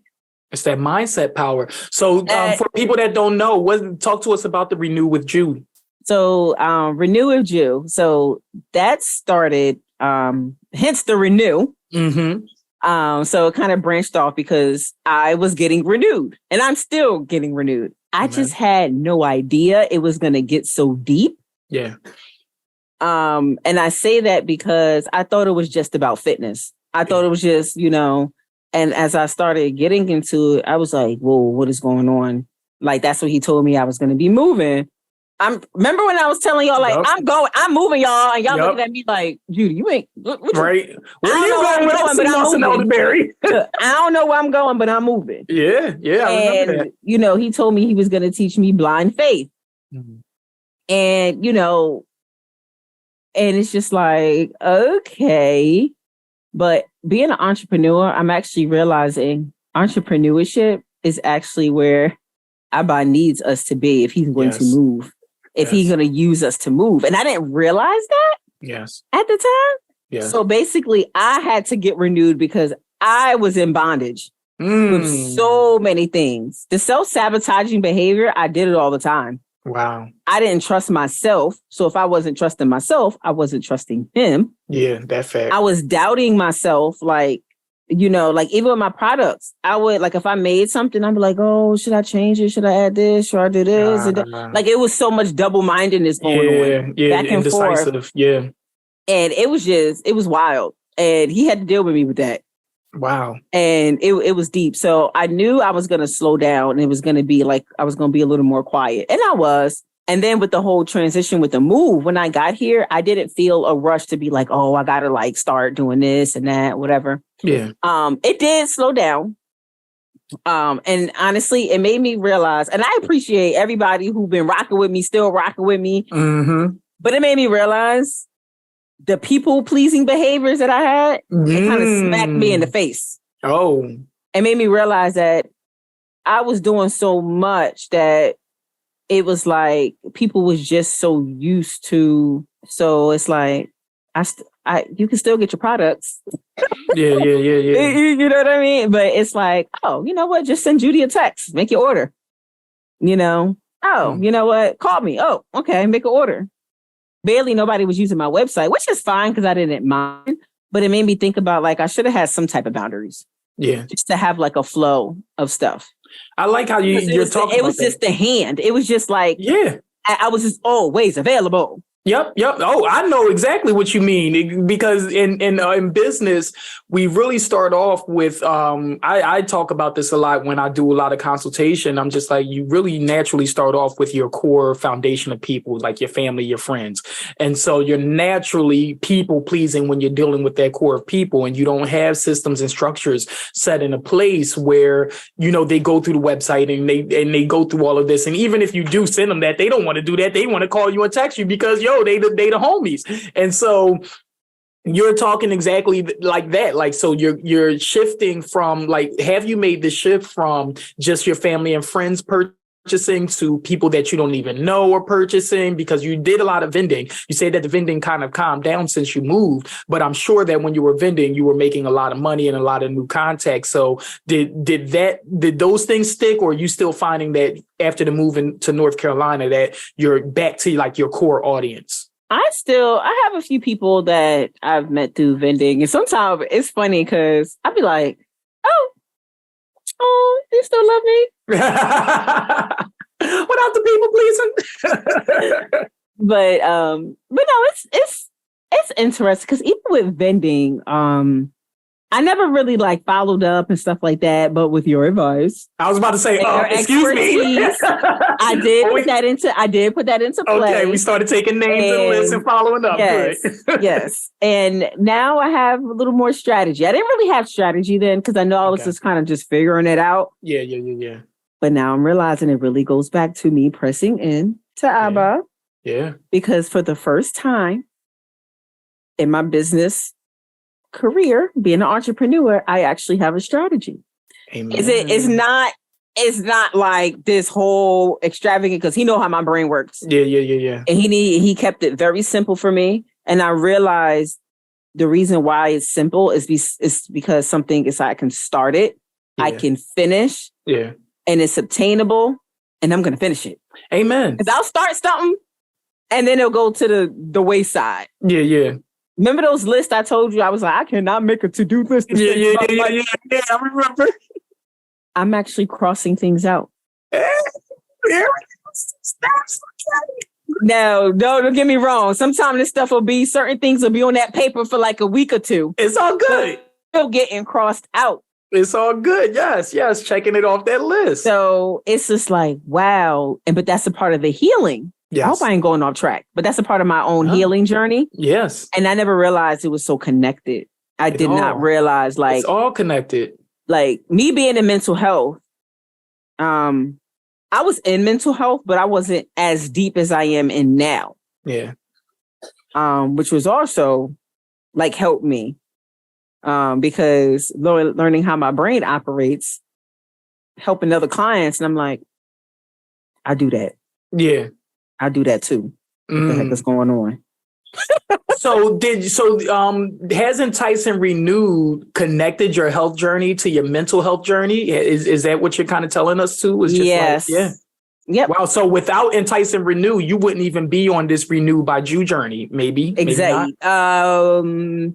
S2: It's that mindset power. So for people that don't know, talk to us about the Renew with Judy.
S1: So Renew with Judy. So that started, hence the Renew. So it kind of branched off because I was getting renewed and I'm still getting renewed. I just had no idea it was going to get so deep.
S2: Yeah.
S1: And I say that because I thought it was just about fitness. I thought it was just, and as I started getting into it, I was like, whoa, what is going on? Like, that's what he told me I was going to be moving. Remember when I was telling y'all, like, I'm moving, y'all, and y'all looking at me like, Judy, you ain't
S2: right. Where are you going with
S1: but I'm
S2: moving?
S1: I don't know where I'm going, but I'm moving.
S2: Yeah. I remember that.
S1: He told me he was going to teach me blind faith. And, and it's just like, okay. But being an entrepreneur, I'm actually realizing entrepreneurship is actually where Abba needs us to be if he's going to move. If he's going to use us to move. And I didn't realize that at the time.
S2: Yeah.
S1: So basically, I had to get renewed because I was in bondage with so many things. The self-sabotaging behavior, I did it all the time.
S2: Wow.
S1: I didn't trust myself. So if I wasn't trusting myself, I wasn't trusting him.
S2: Yeah, that fact.
S1: I was doubting myself, like even with my products, I would, like, if I made something, I'd be like, oh, should I change it? Should I add this? Should I do this? Like, it was so much double-mindedness going on. Back and forth.
S2: Yeah.
S1: And it was wild. And he had to deal with me with that.
S2: Wow.
S1: And it was deep. So I knew I was going to slow down. And it was going to be like, I was going to be a little more quiet. And I was. And then with the whole transition with the move, when I got here, I didn't feel a rush to be like, oh, I got to like start doing this and that, whatever.
S2: Yeah.
S1: It did slow down. And honestly, it made me realize, and I appreciate everybody who's been rocking with me, still rocking with me. But it made me realize the people pleasing behaviors that I had, it kind of smacked me in the face.
S2: Oh.
S1: It made me realize that I was doing so much that it was like people was just so used to. So it's like, you can still get your products.
S2: Yeah.
S1: You know what I mean? But it's like, oh, you know what? Just send Judy a text, make your order. You know what? Call me. Oh, okay, make an order. Barely nobody was using my website, which is fine because I didn't mind. But it made me think about, like, I should have had some type of boundaries.
S2: Yeah.
S1: Just to have like a flow of stuff.
S2: I like how you're talking about
S1: it was just the hand. It was just like, I was just always available.
S2: Yep. Oh, I know exactly what you mean, because in business, we really start off with, I talk about this a lot when I do a lot of consultation. I'm just like, you really naturally start off with your core foundation of people, like your family, your friends. And so you're naturally people pleasing when you're dealing with that core of people, and you don't have systems and structures set in a place where, they go through the website and they go through all of this. And even if you do send them that, they don't want to do that. They want to call you and text you because, they the homies. And so you're talking exactly like that. Like, so you're shifting from, like, have you made the shift from just your family and friends purchasing to people that you don't even know are purchasing? Because you did a lot of vending. You say that the vending kind of calmed down since you moved, but I'm sure that when you were vending, you were making a lot of money and a lot of new contacts. So did those things stick, or are you still finding that after the move to North Carolina that you're back to like your core audience?
S1: I have a few people that I've met through vending, and sometimes it's funny because I'd be like, oh, you still love me?
S2: Without the people pleasing.
S1: But no, it's interesting because even with vending, I never really like followed up and stuff like that, but with your advice,
S2: I was about to say,
S1: your
S2: excuse me.
S1: I did put that into play.
S2: Okay, we started taking names and lists and following up.
S1: Yes,
S2: Good.
S1: yes. And now I have a little more strategy. I didn't really have strategy then because I know I was just kind of just figuring it out.
S2: Yeah.
S1: But now I'm realizing it really goes back to me pressing in to Abba.
S2: Yeah.
S1: Because for the first time in my business career, being an entrepreneur, I actually have a strategy.
S2: Amen.
S1: It's not like this whole extravagant because he know how my brain works.
S2: Yeah.
S1: And he kept it very simple for me. And I realized the reason why it's simple is because something is I can start it, I can finish, and it's obtainable, and I'm gonna finish it.
S2: Amen.
S1: Because I'll start something and then it'll go to the wayside.
S2: Yeah.
S1: Remember those lists I told you? I was like, I cannot make a to-do list.
S2: Yeah. I remember.
S1: I'm actually crossing things out. No, don't get me wrong. Sometimes this stuff will be, certain things will be on that paper for like a week or two.
S2: It's all good.
S1: Still getting crossed out.
S2: It's all good. Yes. Checking it off that list.
S1: So it's just like, wow. But that's a part of the healing. Yes. I hope I ain't going off track, but that's a part of my own healing journey.
S2: Yes.
S1: And I never realized it was so connected. I did not realize
S2: it's all connected.
S1: Like me being in mental health, I was in mental health, but I wasn't as deep as I am in now.
S2: Yeah.
S1: Which was also like helped me because learning how my brain operates, helping other clients. And I'm like, I do that.
S2: Yeah.
S1: I do that too. What the heck is going on?
S2: Has Entice and Renewed connected your health journey to your mental health journey? Is that what you're kind of telling us too?
S1: Yes. Yep.
S2: Wow. So without Entice and Renew, you wouldn't even be on this Renewed by Ju journey, maybe.
S1: Exactly.
S2: Maybe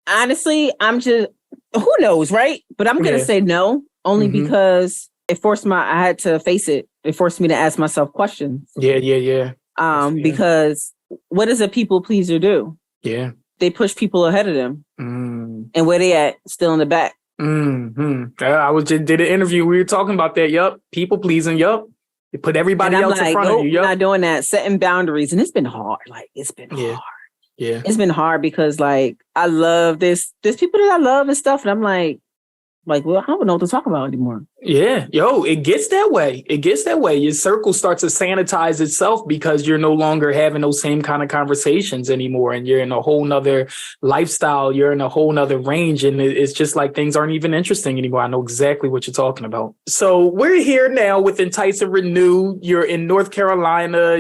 S1: honestly, I'm just, who knows, right? But I'm going to say no, only because it forced I had to face it. It forced me to ask myself questions.
S2: Yeah.
S1: Because what does a people pleaser do?
S2: Yeah.
S1: They push people ahead of them. And where they at? Still in the back.
S2: I did an interview. We were talking about that. Yup. People pleasing. Yup. You put everybody else in front of you. Yup.
S1: Not doing that. Setting boundaries. And it's been hard. Like, it's been hard.
S2: Yeah.
S1: It's been hard because like, I love this. There's people that I love and stuff. And I'm like, well, I don't know what to talk about anymore.
S2: Yeah. It gets that way. Your circle starts to sanitize itself because you're no longer having those same kind of conversations anymore. And you're in a whole nother lifestyle. You're in a whole nother range. And it's just like things aren't even interesting anymore. I know exactly what you're talking about. So we're here now with Entice and Renew. You're in North Carolina. Are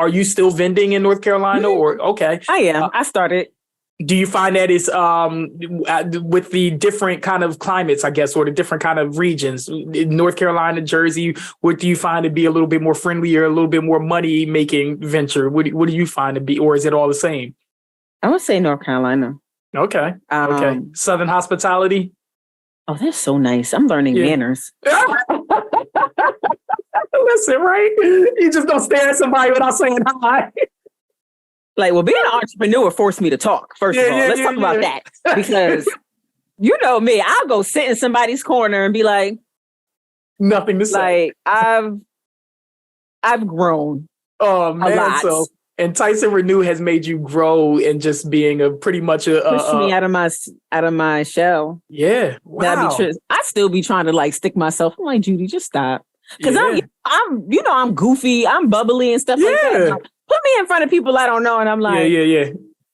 S2: you still vending in North Carolina or okay?
S1: I am. I started.
S2: Do you find that it's with the different kind of climates, I guess, or the different kind of regions, North Carolina, Jersey, what do you find to be a little bit more friendly or a little bit more money making venture? What do you find to be, or is it all the same?
S1: I would say North Carolina.
S2: Okay. Southern hospitality.
S1: Oh, they're so nice. I'm learning manners.
S2: Listen, right? You just don't stare at somebody without saying hi.
S1: Like, well, being an entrepreneur forced me to talk, first of all. Let's talk about that. Because you know me, I'll go sit in somebody's corner and be like,
S2: nothing to say.
S1: Like, I've grown.
S2: Oh, man. A lot. So Entice and Renew has made you grow and just being pushed me
S1: out of my shell.
S2: Yeah. Wow.
S1: I still be trying to like stick myself. I'm like, Judy, just stop. Because I'm goofy, I'm bubbly and stuff like that. Like, put me in front of people I don't know, and I'm like,
S2: yeah.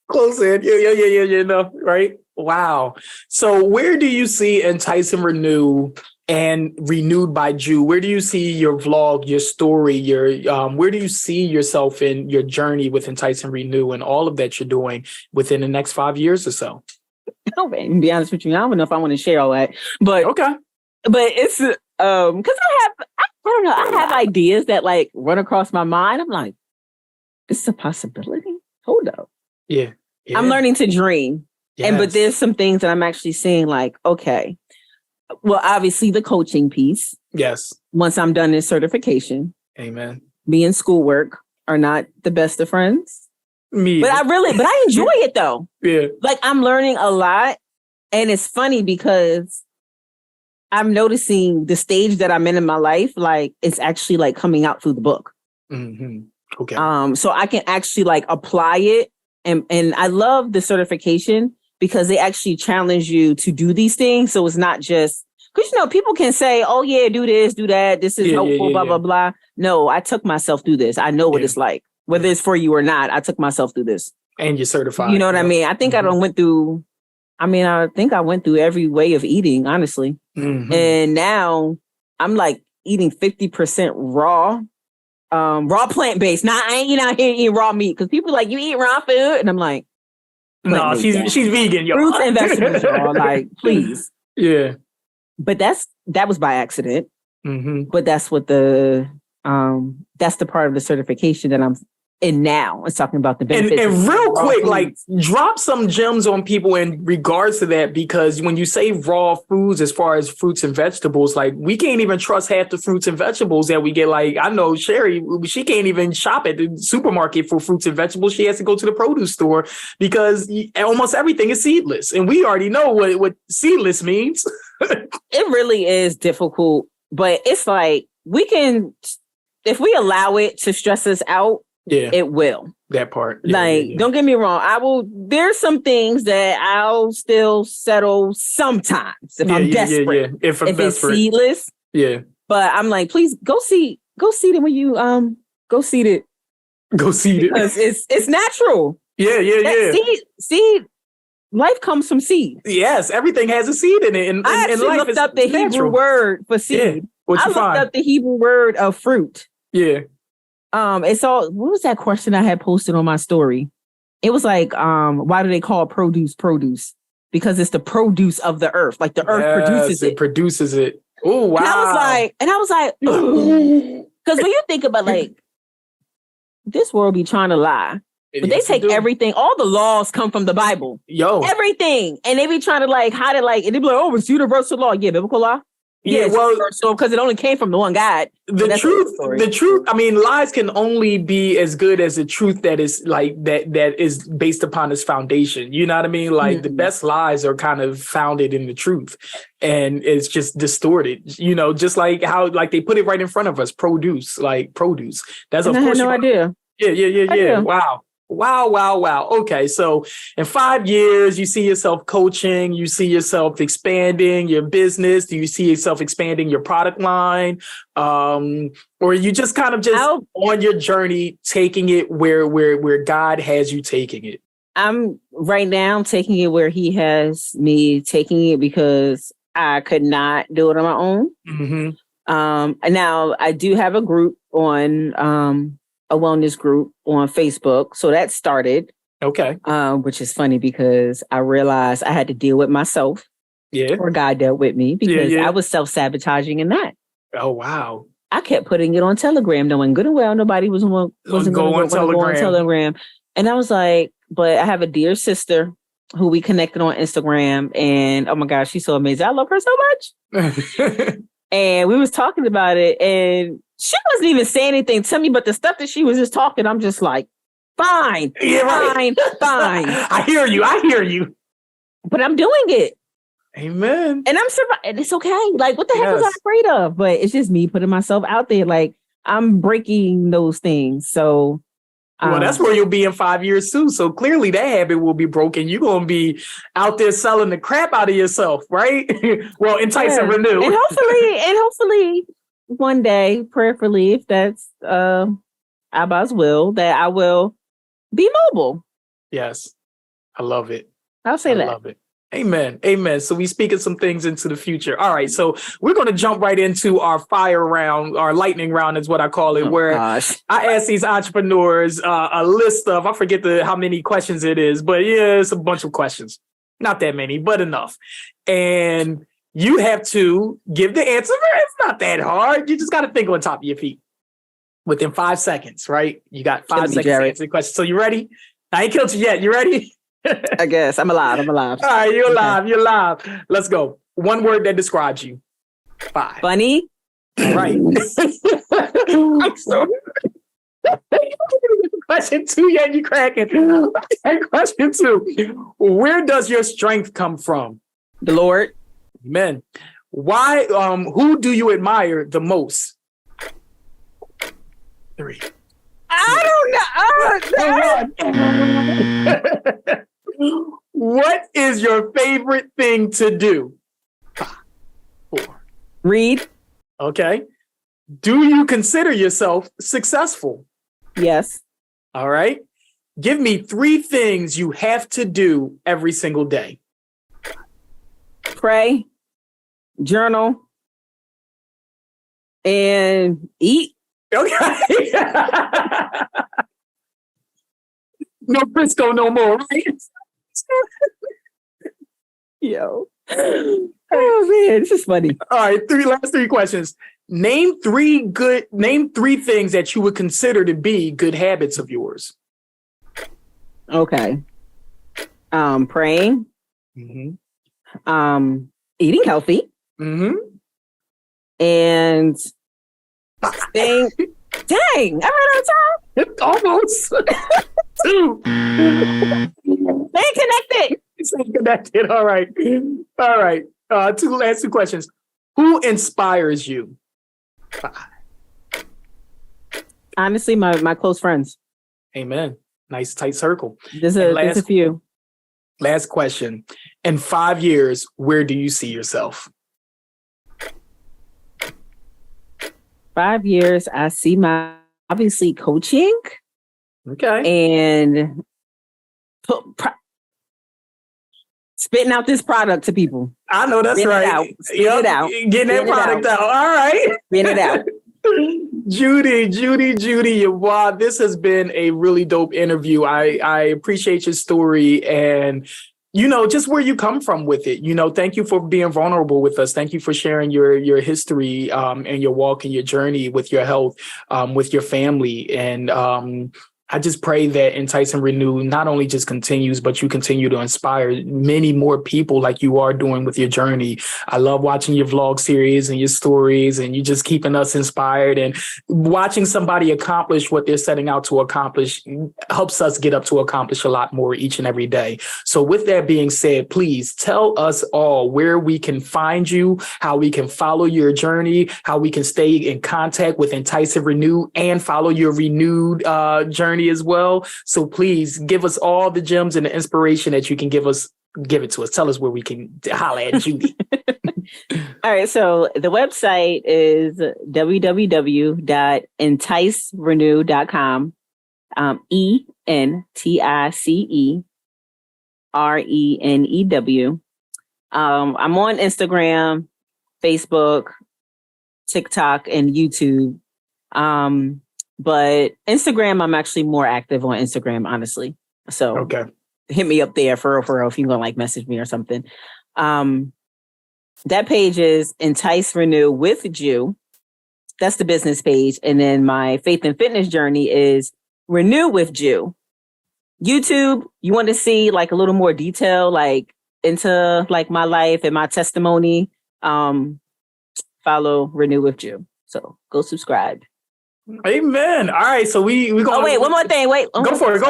S2: Close in, yeah. No, right? Wow. So, where do you see Entice and Renew and Renewed by Ju? Where do you see your vlog, your story, where do you see yourself in your journey with Entice and Renew and all of that you're doing within the next 5 years or so?
S1: To be honest with you, I don't know if I want to share all that, but
S2: okay.
S1: But it's because I don't know, I have ideas that like run across my mind. I'm like, it's a possibility. Hold up.
S2: Yeah.
S1: I'm learning to dream. Yes. But there's some things that I'm actually seeing like, okay, well, obviously the coaching piece.
S2: Yes.
S1: Once I'm done this certification.
S2: Amen.
S1: Me and schoolwork are not the best of friends.
S2: Me.
S1: But I enjoy it though.
S2: Yeah.
S1: Like I'm learning a lot And it's funny because I'm noticing the stage that I'm in my life, like it's actually like coming out through the book.
S2: Mm-hmm. Okay.
S1: So I can actually like apply it. And I love the certification because they actually challenge you to do these things. So it's not just because, people can say, oh, yeah, do this, do that. This is helpful, blah, blah, blah. No, I took myself through this. I know what it's like, whether it's for you or not. I took myself through this.
S2: And you're certified.
S1: You know what I mean? I think I went through every way of eating, honestly.
S2: Mm-hmm.
S1: And now I'm like eating 50% raw plant-based. Now I ain't out here eating raw meat because people are like, you eat raw food? And I'm like,
S2: no, she's vegan, yo.
S1: Fruits and vegetables, y'all. Like, please.
S2: Yeah.
S1: But that was by accident.
S2: Mm-hmm.
S1: But that's what that's the part of the certification that I'm in now. It's talking about the benefits.
S2: And real quick, like drop some gems on people in regards to that, because when you say raw foods, as far as fruits and vegetables, like we can't even trust half the fruits and vegetables that we get. Like I know Sherry, she can't even shop at the supermarket for fruits and vegetables. She has to go to the produce store because almost everything is seedless. And we already know what seedless means.
S1: It really is difficult, but it's like if we allow it to stress us out, it will.
S2: That part.
S1: Don't get me wrong. There's some things that I'll still settle sometimes if I'm desperate.
S2: If
S1: it's seedless.
S2: Yeah.
S1: But I'm like, please go seed it when you go seed it.
S2: Go seed it.
S1: Because it's natural.
S2: Yeah.
S1: Seed. Life comes from seed.
S2: Yes, everything has a seed in it.
S1: I actually looked up the Hebrew word for seed. I looked up the Hebrew word of fruit.
S2: Yeah.
S1: It's all. What was that question I had posted on my story? It was like, why do they call produce? Because it's the produce of the earth. Like the earth produces it.
S2: It produces it. Oh wow!
S1: And I was like, because when you think about like this world be trying to lie, but they take everything. All the laws come from the Bible. Everything, and they be trying to like hide it. Like and they be like, oh, it's universal law. Yeah, biblical law. Yeah, well, because it only came from the one God.
S2: The truth. I mean, lies can only be as good as the truth that is like that is based upon its foundation. You know what I mean? Like the best lies are kind of founded in the truth, and it's just distorted. You know, just like how like they put it right in front of us. Produce. That's of course.
S1: I had no idea.
S2: Yeah. Wow. Okay. So in 5 years, you see yourself coaching, you see yourself expanding your business. Do you see yourself expanding your product line? Or you just kind of on your journey, taking it where God has you taking it?
S1: I'm right now taking it where he has me taking it because I could not do it on my own.
S2: Mm-hmm.
S1: And now I do have a group on, a wellness group on Facebook. So that started.
S2: Okay.
S1: Which is funny because I realized I had to deal with myself.
S2: Yeah.
S1: Or God dealt with me because I was self-sabotaging in that.
S2: Oh, wow.
S1: I kept putting it on Telegram, knowing good and well nobody wasn't going to go on Telegram. And I was like, but I have a dear sister who we connected on Instagram. And oh my gosh, she's so amazing. I love her so much. And we was talking about it and she wasn't even saying anything to me, but the stuff that she was just talking, I'm just like, fine. Fine.
S2: I hear you.
S1: But I'm doing it.
S2: Amen.
S1: And I'm surviving. It's okay. Like, what the heck was I afraid of? But it's just me putting myself out there. Like, I'm breaking those things. So.
S2: Well, that's where you'll be in 5 years too. So clearly that habit will be broken. You're going to be out there selling the crap out of yourself, right? Well, entice and renew.
S1: And hopefully one day, prayerfully, if that's Abba's will, that I will be mobile.
S2: Yes. I love it.
S1: I'll say that.
S2: I love it. Amen. So we speaking some things into the future. All right. So we're going to jump right into our fire round, our lightning round is what I call it, I ask these entrepreneurs a list of, I forget how many questions it is, but yeah, it's a bunch of questions. Not that many, but enough. And you have to give the answer. It's not that hard. You just got to think on top of your feet within 5 seconds, right? You got 5 seconds to answer the question. So you ready? I ain't killed you yet. You ready?
S1: I guess. I'm alive. All
S2: right, you're alive. Let's go. One word that describes you. 5.
S1: Funny.
S2: Right. I'm so Question 2, yeah, you cracking. Question 2. Where does your strength come from?
S1: The Lord.
S2: Amen. Why? Who do you admire the most? 3.
S1: I don't know.
S2: What is your favorite thing to do? 5, 4.
S1: Read.
S2: Okay. Do you consider yourself successful?
S1: Yes.
S2: All right. Give me 3 things you have to do every single day.
S1: Pray, journal, and eat.
S2: Okay. No Crisco no more, right?
S1: Yo. Oh man, this is funny.
S2: All right, last 3 questions. Name 3 things that you would consider to be good habits of yours.
S1: Okay. Praying.
S2: Mm-hmm.
S1: Eating healthy.
S2: Mm-hmm.
S1: And staying. Dang, I ran out of time.
S2: Almost. 2.
S1: Stay connected.
S2: Stay connected. All right. 2 last 2 questions. Who inspires you? 5.
S1: Honestly, my close friends.
S2: Amen. Nice tight circle.
S1: There's a few.
S2: Last question. In 5 years, where do you see yourself?
S1: 5 years, I see my obviously coaching.
S2: Okay.
S1: And spitting out this product to people.
S2: I know that's right.
S1: Spitting it out.
S2: Getting that product out. All right.
S1: Spitting it out.
S2: Judy Yeboah, this has been a really dope interview. I appreciate your story and just where you come from with it. Thank you for being vulnerable with us. Thank you for sharing your history and your walk and your journey with your health, with your family. And I just pray that Entice and Renew not only just continues, but you continue to inspire many more people like you are doing with your journey. I love watching your vlog series and your stories, and you just keeping us inspired, and watching somebody accomplish what they're setting out to accomplish helps us get up to accomplish a lot more each and every day. So with that being said, please tell us all where we can find you, how we can follow your journey, how we can stay in contact with Entice and Renew and follow your renewed journey as well. So please give us all the gems and the inspiration that you can give it to us. Tell us where we can holler at Judy.
S1: All right. So the website is www.enticerenew.com. ENTICERENEW. I'm on Instagram, Facebook, TikTok, and YouTube. But Instagram, I'm actually more active on Instagram, honestly. So
S2: okay,
S1: hit me up there for real if you're gonna message me or something. That page is Entice Renew with Jew. That's the business page. And then my faith and fitness journey is Renew with Jew. YouTube, you want to see a little more detail, into my life and my testimony. Follow Renew with Jew. So go subscribe.
S2: Amen. All right. So we go.
S1: Oh, wait, one more thing. Wait.
S2: Go for it.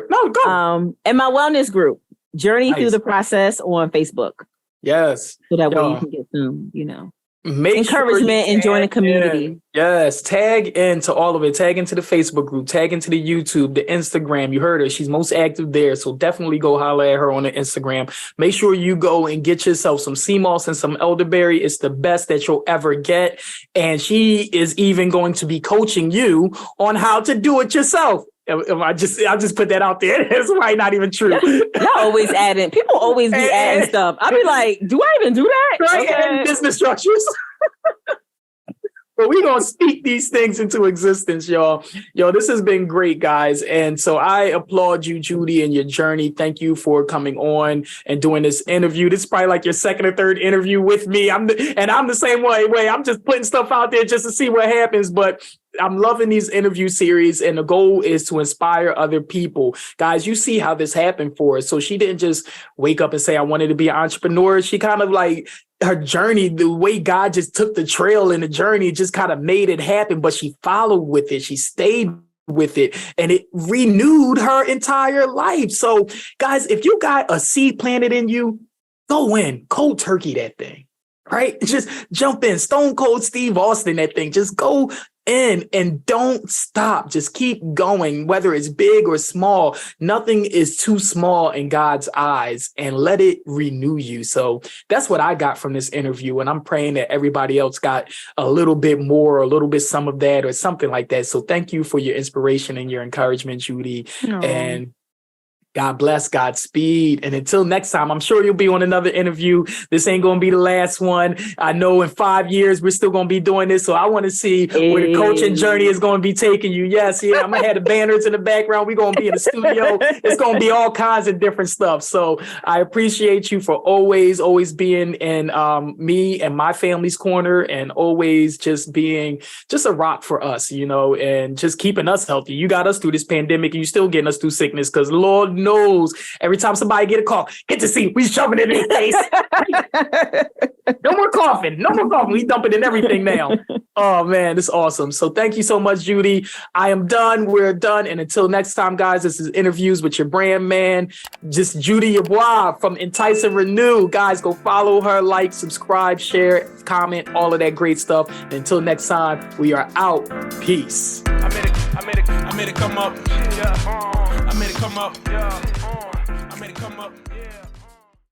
S2: No, go.
S1: And my wellness group, Journey Through the Process on Facebook.
S2: Yes.
S1: So that way you can get some, encouragement
S2: sure
S1: and join the community.
S2: Yes. Tag into all of it. Tag into the Facebook group. Tag into the YouTube, the Instagram. You heard her. She's most active there. So definitely go holler at her on the Instagram. Make sure you go and get yourself some sea moss and some elderberry. It's the best that you'll ever get. And she is even going to be coaching you on how to do it yourself. I'll just put that out there. It's probably not even true.
S1: Y'all always adding. People always be adding stuff. I'll be like, do I even do that?
S2: Right, okay. And business structures. But we're going to speak these things into existence, y'all. Yo, this has been great, guys. And so I applaud you, Judy, and your journey. Thank you for coming on and doing this interview. This is probably your second or third interview with me. I'm the same way. I'm just putting stuff out there just to see what happens. But I'm loving these interview series, and the goal is to inspire other people. Guys, you see how this happened for us. So she didn't just wake up and say, I wanted to be an entrepreneur. She kind of her journey, the way God just took the trail and the journey just kind of made it happen, but she followed with it. She stayed with it, and it renewed her entire life. So guys, if you got a seed planted in you, go in, cold turkey that thing, right? Just jump in, Stone Cold Steve Austin that thing. Just go in and don't stop. Just keep going, whether it's big or small. Nothing is too small in God's eyes, and let it renew you. So that's what I got from this interview. And I'm praying that everybody else got a little bit more, a little bit some of that or something like that. So thank you for your inspiration and your encouragement, Judy.
S1: Aw.
S2: And God bless, Godspeed. And until next time, I'm sure you'll be on another interview. This ain't going to be the last one. I know in 5 years, we're still going to be doing this. So I want to see where the coaching journey is going to be taking you. Yes, yeah. I'm going to have the banners in the background. We're going to be in the studio. It's going to be all kinds of different stuff. So I appreciate you for always being in me and my family's corner, and always just being just a rock for us, and just keeping us healthy. You got us through this pandemic, and you still getting us through sickness, because Lord knows every time somebody get a call, get to see, we shoving it in their face. No more coughing. We dumping in everything now. Oh man, this is awesome. So thank you so much, Judy. I am done. We're done. And until next time, guys, this is Interviews with Your Brand Man, just Judy Yeboah from Entice and Renew. Guys, go follow her, like, subscribe, share, comment, all of that great stuff. And until next time, we are out. Peace.
S3: I made it come up. Yeah. I made it come up. Yeah. I made it come up. Yeah.